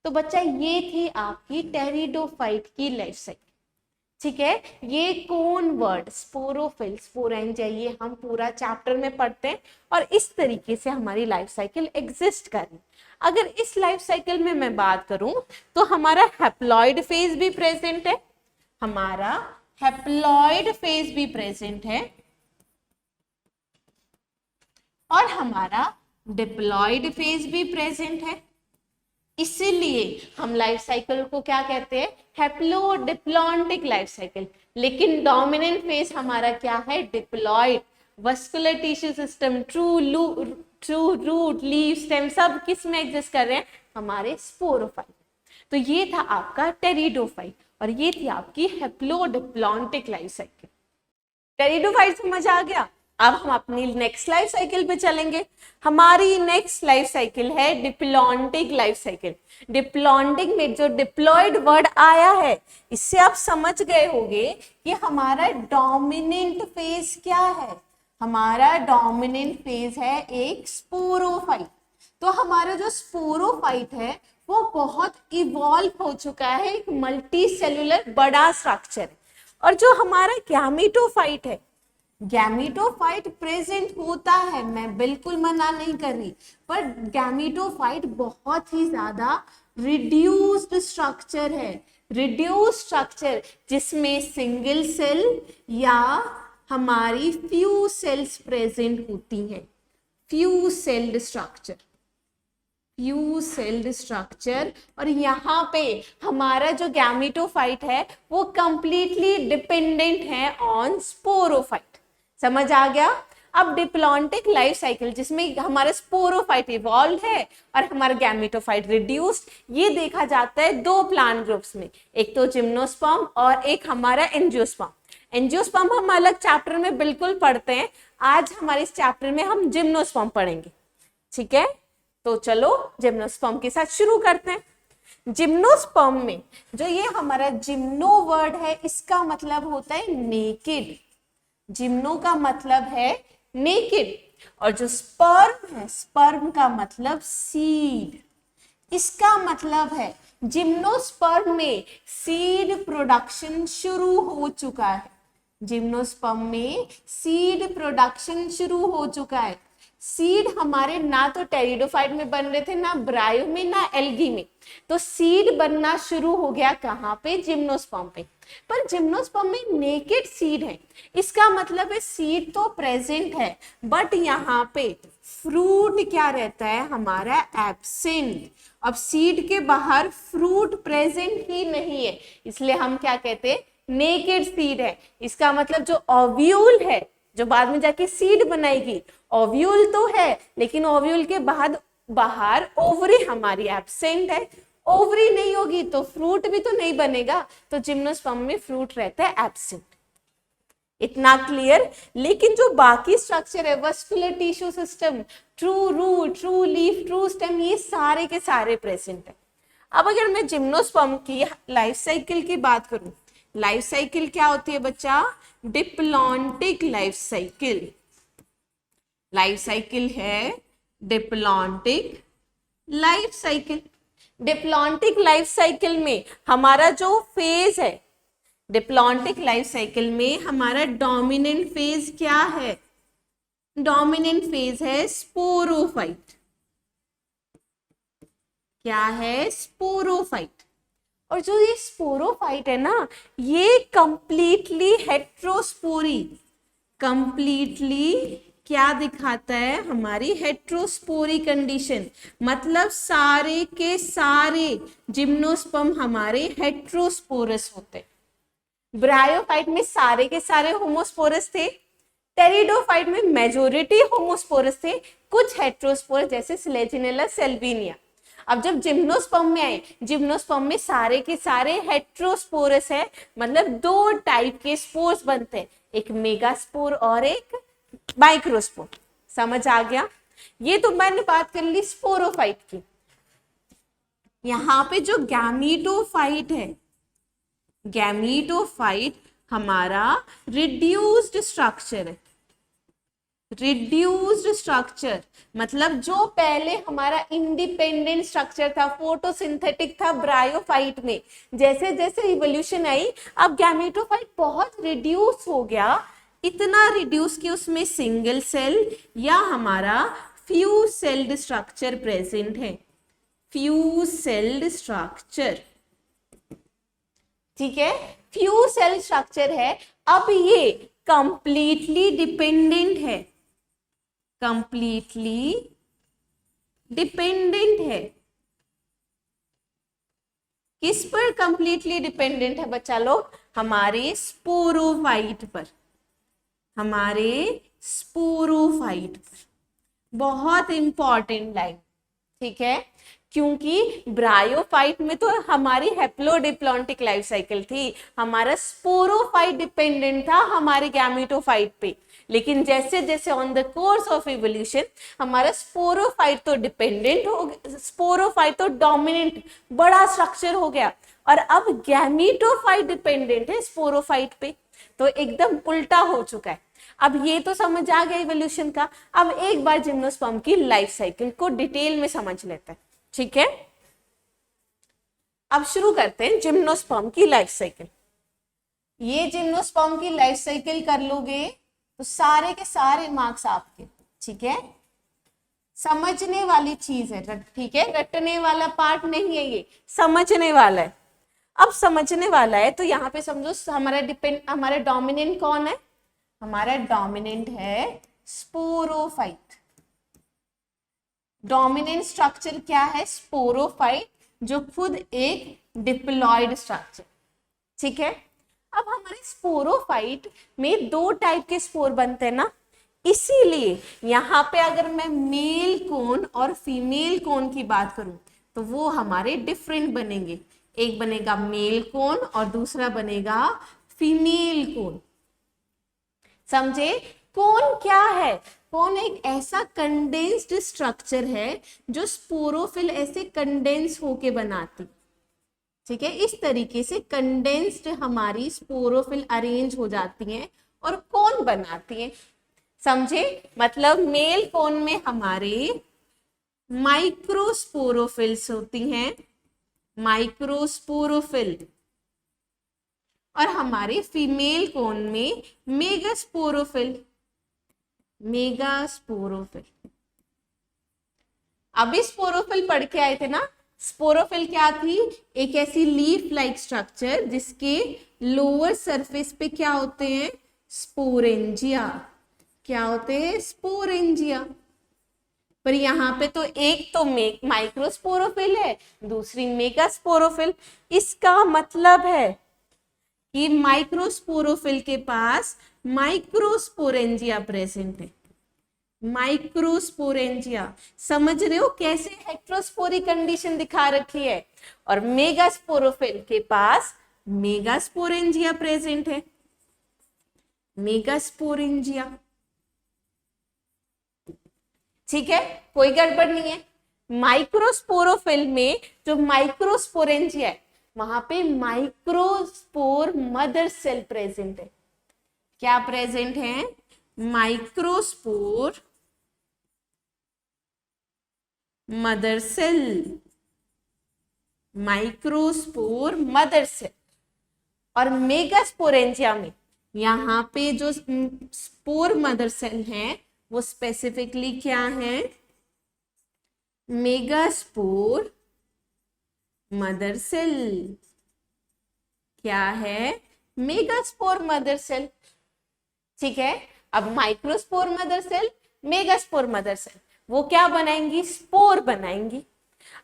तो बच्चा ये थी आपकी टेरिडोफाइट की लाइफ साइकिल, ठीक है। ये कौन वर्ड स्पोरोफिल, स्पोरेंजिया, ये हम पूरा चैप्टर में पढ़ते हैं और इस तरीके से हमारी लाइफ साइकिल एग्जिस्ट कर रही। अगर इस लाइफ साइकिल में मैं बात करूं तो हमारा हैप्लॉइड फेज भी प्रेजेंट है, हमारा हैप्लॉइड फेज भी प्रेजेंट है और हमारा डिप्लॉइड फेज भी प्रेजेंट है, इसीलिए हम लाइफ साइकिल को क्या कहते हैं, हैप्लोडिप्लॉन्टिक लाइफ साइकिल। लेकिन डोमिनेंट फेज हमारा क्या है, diploid. Vascular tissue system, true root, leave, stem सब किस में एग्जिस्ट कर रहे हैं, हमारे स्पोरोफाइट। तो ये था आपका टेरिडोफाइट और ये थी आपकी हैप्लोडिप्लॉन्टिक लाइफ साइकिल। टेरिडोफाइट समझ आ गया। अब हम अपनी नेक्स्ट लाइफ साइकिल पे चलेंगे। हमारी नेक्स्ट लाइफ साइकिल है डिप्लॉन्टिक लाइफ साइकिल। डिप्लॉन्टिक में जो डिप्लॉयड वर्ड आया है, इससे आप समझ गए होंगे कि हमारा डोमिनेंट फेज क्या है, हमारा डोमिनेंट फेज है एक स्पोरोफाइट। तो हमारा जो स्पोरोफाइट है वो बहुत इवॉल्व हो चुका है, एक मल्टी सेलुलर बड़ा स्ट्रक्चर है। और जो हमारा गैमीटोफाइट है, गैमीटोफाइट प्रेजेंट होता है, मैं बिल्कुल मना नहीं कर रही, पर गैमीटोफाइट बहुत ही ज्यादा रिड्यूस्ड स्ट्रक्चर है, रिड्यूस्ड स्ट्रक्चर जिसमें सिंगल सेल या हमारी फ्यू सेल्स प्रेजेंट होती हैं, few sailed structure, few sailed structure. और यहाँ पे हमारा जो गैमीटोफाइट है वो कंप्लीटली डिपेंडेंट है ऑन स्पोरोफाइट। समझ आ गया। अब डिप्लॉन्टिक लाइफ साइकिल जिसमें हमारा स्पोरोफाइट इवॉल्व है और हमारा गैमीटोफाइट रिड्यूस्ड, ये देखा जाता है दो प्लांट ग्रुप्स में, एक तो जिम्नोस्पर्म और एक हमारा एंजियोस्पर्म। एंजियोस्पर्म हम अलग चैप्टर में बिल्कुल पढ़ते हैं, आज हमारे इस चैप्टर में हम जिम्नोस्पर्म पढ़ेंगे, ठीक है। तो चलो जिम्नोस्पर्म के साथ शुरू करते हैं। जिम्नोस्पर्म में जो ये हमारा जिम्नो वर्ड है, इसका मतलब होता है नेकेड, जिम्नो का मतलब है नेकेड, और जो स्पर्म है, स्पर्म का मतलब सीड, इसका मतलब है जिम्नोस्पर्म में सीड प्रोडक्शन शुरू हो चुका है, जिम्नोस्पर्म में सीड प्रोडक्शन शुरू हो चुका है। सीड हमारे ना तो टेरिडोफाइट में बन रहे थे, ना ब्रायो में, ना एल्गी में, तो सीड बनना शुरू हो गया कहाँ पे, जिम्नोस्पर्म पे। पर जिम्नोस्पर्म में नेकेड सीड है, इसका मतलब है सीड तो प्रेजेंट है बट यहाँ पे फ्रूट क्या रहता है, हमारा एब्सेंट। अब सीड के बाहर फ्रूट प्रेजेंट ही नहीं है, इसलिए हम क्या कहते हैं, नेकेड सीड है। इसका मतलब जो ओव्यूल है, जो बाद में जाके सीड बनाएगी, ओव्यूल तो है लेकिन ओव्यूल के बाद बाहर ओवरी हमारी एब्सेंट है, ओवरी नहीं होगी तो फ्रूट भी तो नहीं बनेगा, तो जिम्नोस्पर्म में फ्रूट रहता है एब्सेंट। इतना क्लियर। लेकिन जो बाकी स्ट्रक्चर है, vascular tissue system, true root, true leaf, true stem, ये सारे के सारे प्रेजेंट है। अब अगर मैं जिम्नोस्पर्म की लाइफ साइकिल की बात करूं, लाइफ साइकिल क्या होती है बच्चा, diplontic life cycle. Life cycle है diplontic life cycle. Diplontic life cycle में हमारा जो फेज है, डिप्लॉन्टिक लाइफ साइकिल में हमारा डोमिनेंट फेज क्या है, डोमिनेंट फेज है स्पोरोफाइट। क्या है? स्पोरोफाइट। और जो ये स्पोरोफाइट है ना, ये कंप्लीटली हेट्रोस्पोरी, कंप्लीटली क्या दिखाता है? हमारी हेट्रोस्पोरी कंडीशन, मतलब सारे के सारे जिम्नोस्पर्म हमारे हेट्रोस्पोरस होते। ब्रायोफाइट में सारे के सारे होमोस्पोरस थे, टेरिडोफाइट में मेजोरिटी होमोस्पोरस थे, कुछ हेट्रोस्पोरस जैसे स्लेजिनेला सेल्विनिया। अब जब जिम्नोस्पर्म में आए, जिम्नोस्पर्म में सारे के सारे हेट्रोस्पोरस है, मतलब दो टाइप के स्पोर्स बनते हैं, एक मेगास्पोर और एक माइक्रोस्पोर। समझ आ गया? ये तो मैंने बात कर ली स्पोरोफाइट की। यहाँ पे जो गैमीटोफाइट है, गैमीटोफाइट हमारा रिड्यूस्ड स्ट्रक्चर है। रिड्यूस्ड स्ट्रक्चर मतलब जो पहले हमारा इंडिपेंडेंट स्ट्रक्चर था, फोटोसिंथेटिक था ब्रायोफाइट में, जैसे जैसे इवोल्यूशन आई, अब गैमेटोफाइट बहुत रिड्यूस हो गया, इतना रिड्यूस कि उसमें सिंगल सेल या हमारा फ्यूज सेल्ड स्ट्रक्चर प्रेजेंट है। फ्यूज सेल्ड स्ट्रक्चर, ठीक है, फ्यूज सेल स्ट्रक्चर है। अब ये कंप्लीटली डिपेंडेंट है, कंप्लीटली डिपेंडेंट है। किस पर कंप्लीटली डिपेंडेंट है बच्चा लोग? हमारे स्पोरोफाइट पर, हमारे स्पोरोफाइट पर। बहुत इंपॉर्टेंट लाइन, ठीक है, क्योंकि ब्रायोफाइट में तो हमारी हैप्लोडिप्लॉन्टिक लाइफ साइकिल थी, हमारा स्पोरोफाइट डिपेंडेंट था हमारे गैमेटोफाइट पे, लेकिन जैसे जैसे on the course of evolution हमारा स्पोरोफाइट तो डिपेंडेंट हो, स्पोरोफाइट तो डोमिनेंट बड़ा स्ट्रक्चर हो गया, और अब गैमेटोफाइट डिपेंडेंट है स्पोरोफाइट पे, तो एकदम उल्टा हो चुका है। अब ये तो समझ आ गया इवोल्यूशन का। अब एक बार जिम्नोस्पर्म की लाइफ साइकिल को डिटेल में समझ लेते हैं, ठीक है। अब शुरू करते हैं जिम्नोस्पर्म की लाइफ साइकिल। ये जिम्नोस्पर्म की लाइफ साइकिल कर लोगे तो सारे के सारे मार्क्स आपके, ठीक है। समझने वाली चीज है, ठीक है, रटने वाला पार्ट नहीं है, ये समझने वाला है। अब समझने वाला है तो यहाँ पे समझो हमारा डोमिनेंट कौन है? हमारा डोमिनेंट है स्पोरोफाइट। डोमिनेंट स्ट्रक्चर क्या है? स्पोरोफाइट, जो खुद एक डिप्लॉयड स्ट्रक्चर, ठीक है। अब हमारे स्पोरोफाइट में दो टाइप के स्पोर बनते हैं ना, इसीलिए यहाँ पे अगर मैं मेल कोन और फीमेल कोन की बात करूं तो वो हमारे डिफरेंट बनेंगे। एक बनेगा मेल कोन और दूसरा बनेगा फीमेल कोन। समझे? कोन क्या है? कोन एक ऐसा कंडेंस्ड स्ट्रक्चर है जो स्पोरोफिल ऐसे कंडेंस होके बनाती, ठीक है। इस तरीके से कंडेंस्ड हमारी स्पोरोफिल अरेंज हो जाती हैं और कोन बनाती हैं। समझे? मतलब मेल कोन में हमारे माइक्रोस्पोरोफिल्स होती हैं, माइक्रोस्पोरोफिल, और हमारे फीमेल कोन में मेगास्पोरोफिल, मेगास्पोरोफिल। अभी स्पोरोफिल पढ़ के आए थे ना। स्पोरोफिल क्या थी? एक ऐसी लीफ लाइक स्ट्रक्चर जिसके लोअर सरफेस पे क्या होते हैं? स्पोरेंजिया। क्या होते हैं? स्पोरेंजिया। पर यहाँ पे तो एक तो माइक्रोस्पोरोफिल है, दूसरी मेगास्पोरोफिल। इसका मतलब है कि माइक्रोस्पोरोफिल के पास माइक्रोस्पोरेंजिया प्रेजेंट है। माइक्रोस्पोरेंजिया, समझ रहे हो कैसे हेट्रोस्पोरी कंडीशन दिखा रखी है? और मेगास्पोरोफिल के पास मेगास्पोरेंजिया प्रेजेंट है, मेगास्पोरेंजिया, ठीक है, कोई गड़बड़ नहीं है। माइक्रोस्पोरोफिल में जो माइक्रोस्पोरेंजिया है वहां पे माइक्रोस्पोर मदर सेल प्रेजेंट है। क्या प्रेजेंट है? Microspore mother cell, microspore mother cell. और मेगास्पोरेंजिया में यहाँ पे जो स्पोर मदर सेल है वो स्पेसिफिकली क्या है? Megaspore mother cell. क्या है? Megaspore mother cell. ठीक है, अब microspore mother cell, megaspore mother cell, वो क्या बनाएंगी? स्पोर बनाएंगी।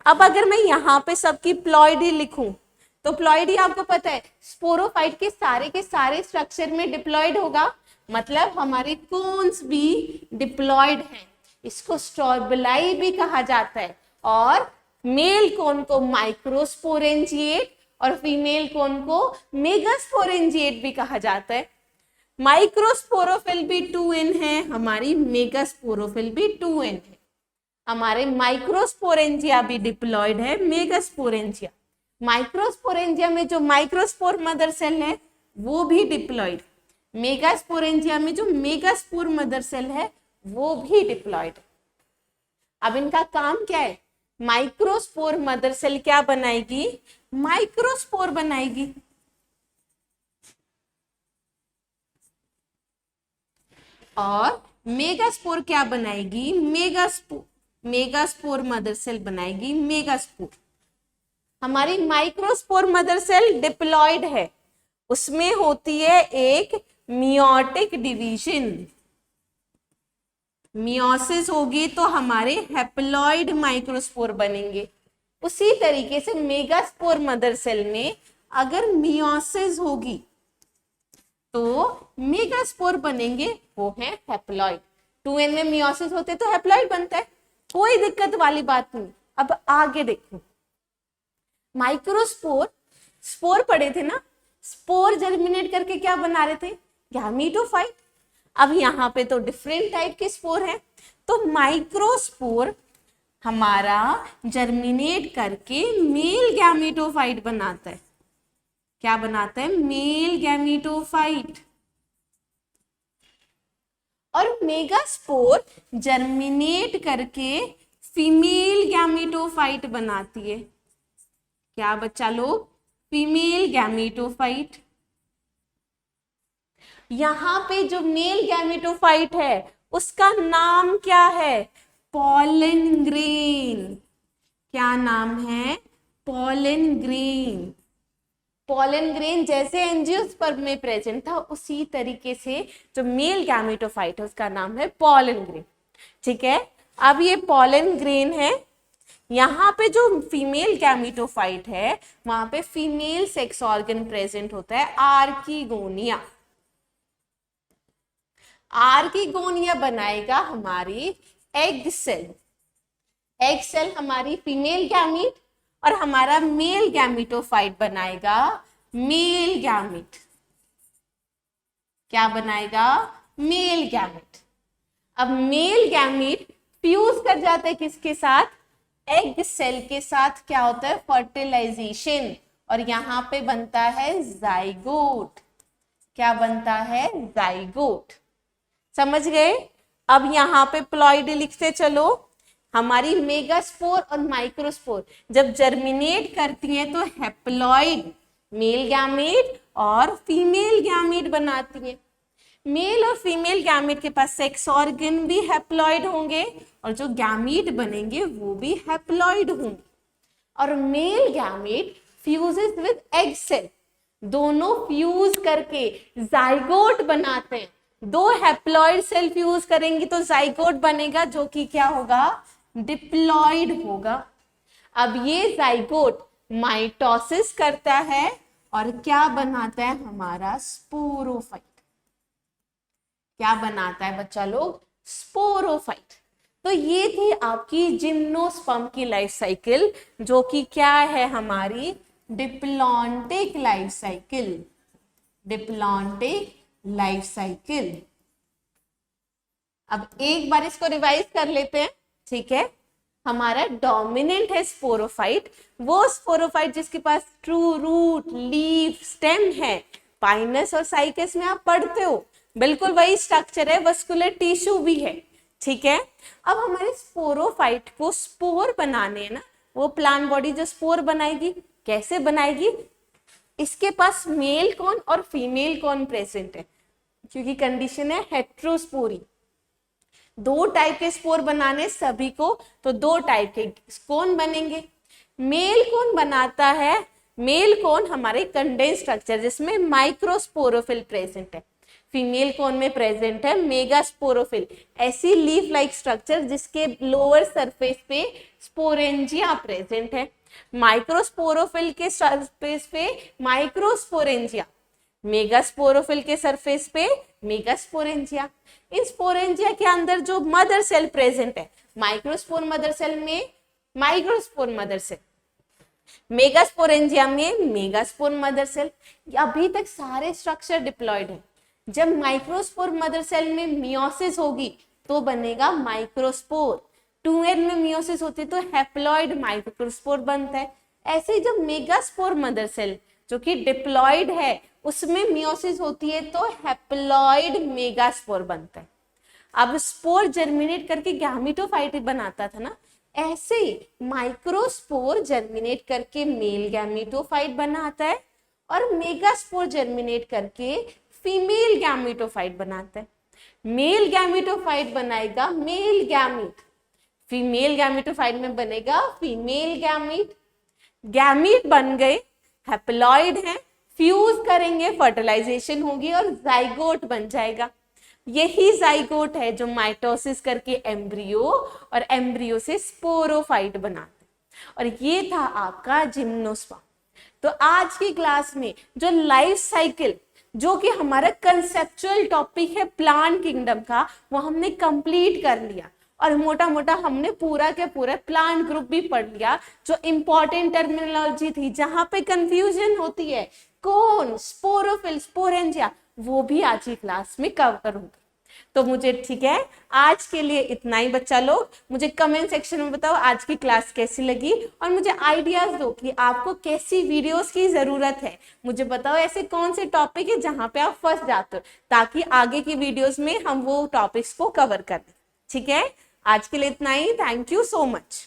अब अगर मैं यहाँ पे सबकी प्लॉइडी लिखूं तो प्लॉइडी आपको पता है स्पोरोफाइट के सारे स्ट्रक्चर में डिप्लॉयड होगा, मतलब हमारे कोन्स भी डिप्लॉयड हैं। इसको स्ट्रॉबलाई भी कहा जाता है। और मेल कोन को माइक्रोस्पोरेंजिएट और फीमेल कोन को मेगास्पोरेंजिएट भी कहा जाता है। माइक्रोस्पोरोफिल भी 2n है, हमारी मेगास्पोरोफिल भी 2n है। हमारे माइक्रोस्पोरेंजिया भी डिप्लॉयड है, मेगास्पोरेंजिया। माइक्रोस्पोरेंजिया में जो माइक्रोस्पोर मदर सेल है वो भी डिप्लॉयड। मेगास्पोरेंजिया में जो मेगास्पोर मदर सेल है वो भी डिप्लॉयड। अब इनका काम क्या है? माइक्रोस्पोर मदर सेल क्या बनाएगी? माइक्रोस्पोर बनाएगी। और मेगास्पोर क्या बनाएगी? मेगास्पोर मदर सेल बनाएगी, मेगास्पोर। हमारी माइक्रोस्पोर मदर सेल डिप्लॉयड है, उसमें होती है एक मियोटिक डिवीजन। मियोसिस होगी तो हमारे हैप्लॉइड माइक्रोस्पोर बनेंगे। उसी तरीके से मेगास्पोर मदर सेल में अगर मियोसिस होगी तो मेगास्पोर बनेंगे, वो है हैप्लॉइड। 2n में मियोसिस होते तो हैप्लॉइड बनता है, कोई दिक्कत वाली बात नहीं। अब आगे देखो, माइक्रोस्पोर, स्पोर पढ़े थे ना, स्पोर जर्मिनेट करके क्या बना रहे थे? गैमीटोफाइट। अब यहाँ पे तो डिफरेंट टाइप के स्पोर हैं, तो माइक्रोस्पोर हमारा जर्मिनेट करके मेल गैमीटोफाइट बनाता है। क्या बनाता है? Male gametophyte. और मेगास्पोर जर्मिनेट करके फीमेल गैमीटोफाइट बनाती है। क्या बच्चा लोग? Female gametophyte. यहां पे जो मेल गैमीटोफाइट है उसका नाम क्या है? Pollen grain. क्या नाम है? Pollen grain. पॉलन ग्रेन जैसे एंजियोस्पर्म में प्रेजेंट था उसी तरीके से जो मेल गैमीटोफाइट है उसका नाम है पॉलन ग्रेन। ठीक है, अब ये पॉलन ग्रेन है, यहाँ पे जो फीमेल गैमीटोफाइट है वहां पे फीमेल सेक्स ऑर्गन प्रेजेंट होता है, आर्किगोनिया। आर्किगोनिया बनाएगा हमारी एग सेल। एग सेल हमारी फीमेल गैमीट और हमारा मेल गैमीटोफाइट बनाएगा मेल गैमीट। क्या बनाएगा? Male gamete. अब मेल गैमीट फ्यूज कर जाता है किसके साथ? एग सेल के साथ। क्या होता है? फर्टिलाइजेशन। और यहां पे बनता है जाइगोट। क्या बनता है? जाइगोट। समझ गए? अब यहाँ पे प्लॉइड लिखते चलो। हमारी मेगास्पोर और माइक्रोस्पोर जब जर्मिनेट करती हैं तो हैप्लॉइड मेल गैमीट और फीमेल गैमीट बनाती हैं। मेल और फीमेल गैमीट के पास सेक्स ऑर्गन भी हैप्लॉइड होंगे और जो गैमीट बनेंगे वो भी हैप्लॉइड होंगे। और male gamete fuses with egg cell, दोनों फ्यूज करके जाइगोट बनाते हैं। दो हैप्लॉइड सेल फ्यूज करेंगी तो जाइगोट बनेगा जो कि क्या होगा? डिप्लॉइड होगा। अब ये जाइगोट माइटोसिस करता है और क्या बनाता है? हमारा स्पोरोफाइट। क्या बनाता है बच्चा लोग? स्पोरोफाइट। तो ये थी आपकी जिम्नोस्पर्म की लाइफ साइकिल, जो कि क्या है? हमारी diplontic life cycle. Diplontic life cycle. अब एक बार इसको रिवाइज कर लेते हैं। ठीक है, हमारा डोमिनेंट है स्पोरोफाइट, वो स्पोरोफाइट जिसके पास ट्रू रूट, लीफ, स्टेम है। पाइनस और साइकस में आप पढ़ते हो, बिल्कुल वही स्ट्रक्चर है, वस्कुलर टिश्यू भी है। ठीक है, अब हमारे स्पोरोफाइट को स्पोर बनाने हैं ना, वो प्लांट बॉडी जो स्पोर बनाएगी, कैसे बनाएगी? इसके पास मेल कौन और फीमेल कौन प्रेजेंट है, क्योंकि कंडीशन है हेट्रोस्पोरी। दो टाइप के स्पोर बनाने सभी को, तो दो टाइप के कौन बनेंगे? मेल कौन बनाता है? मेल कौन हमारे कंडेंस स्ट्रक्चर जिसमें माइक्रोस्पोरोफिल प्रेजेंट है। फीमेल कौन में प्रेजेंट है? मेगास्पोरोफिल, ऐसी लीफ लाइक स्ट्रक्चर जिसके लोअर सरफेस पे स्पोरेंजिया प्रेजेंट है। माइक्रोस्पोरोफिल के सरफेस पे माइक्रोस्पोरेंजिया, मेगास्पोरोफिल के सरफेस पे मेगास्पोरेंजिया। इन स्पोरेंजिया के अंदर जो मदर सेल प्रेजेंट है, माइक्रोस्पोर मदर सेल में माइक्रोस्पोर मदर सेल, मेगास्पोरेंजिया में मेगास्पोर मदर सेल। अभी तक सारे स्ट्रक्चर डिप्लॉयड है। जब माइक्रोस्पोर मदर सेल में मियोसिस होगी तो बनेगा माइक्रोस्पोर। 2n में मियोसिस होती है तो हैप्लॉइड माइक्रोस्पोर बनता है। ऐसे ही जब मेगास्पोर मदर सेल जो कि डिप्लॉयड है उसमें मियोसिस होती है तो हैप्लॉइड मेगास्पोर बनता है। अब स्पोर जर्मिनेट करके गैमेटोफाइट बनाता था ना, ऐसे ही माइक्रोस्पोर जर्मिनेट करके मेल गैमेटोफाइट बनाता है और मेगास्पोर जर्मिनेट करके फीमेल गैमेटोफाइट बनाता है। मेल गैमेटोफाइट बनाएगा मेल गैमीट, फीमेल गैमेटोफाइट में बनेगा फीमेल गैमीट। गैमीट बन गए, हैप्लॉइड हैं, फ्यूज करेंगे, फर्टिलाइजेशन होगी और जाइगोट बन जाएगा। यही जाइगोट है जो माइटोसिस करके एम्ब्रियो और एम्ब्रियो से स्पोरोफाइट बनाते हैं। और ये था आपका जिम्नोस्पर्म। तो आज की क्लास में जो लाइफ साइकिल जो कि हमारा कंसेप्चुअल टॉपिक है प्लांट किंगडम का, वो हमने कंप्लीट कर लिया और मोटा मोटा हमने पूरा के पूरा प्लांट ग्रुप भी पढ़ लिया। जो इंपॉर्टेंट टर्मिनोलॉजी थी जहां पे कंफ्यूजन होती है, कौन स्पोरोफिल स्पोरेंजिया, वो भी आज की क्लास में कवर करूंगी। तो मुझे ठीक है, आज के लिए इतना ही बच्चा लोग। मुझे कमेंट सेक्शन में बताओ आज की क्लास कैसी लगी और मुझे आइडियाज दो कि आपको कैसी वीडियोस की जरूरत है। मुझे बताओ ऐसे कौन से टॉपिक है जहां पे आप फंस जाते हो, ताकि आगे की वीडियोस में हम वो टॉपिक्स को कवर करें। ठीक है, आज के लिए इतना ही। Thank you so much.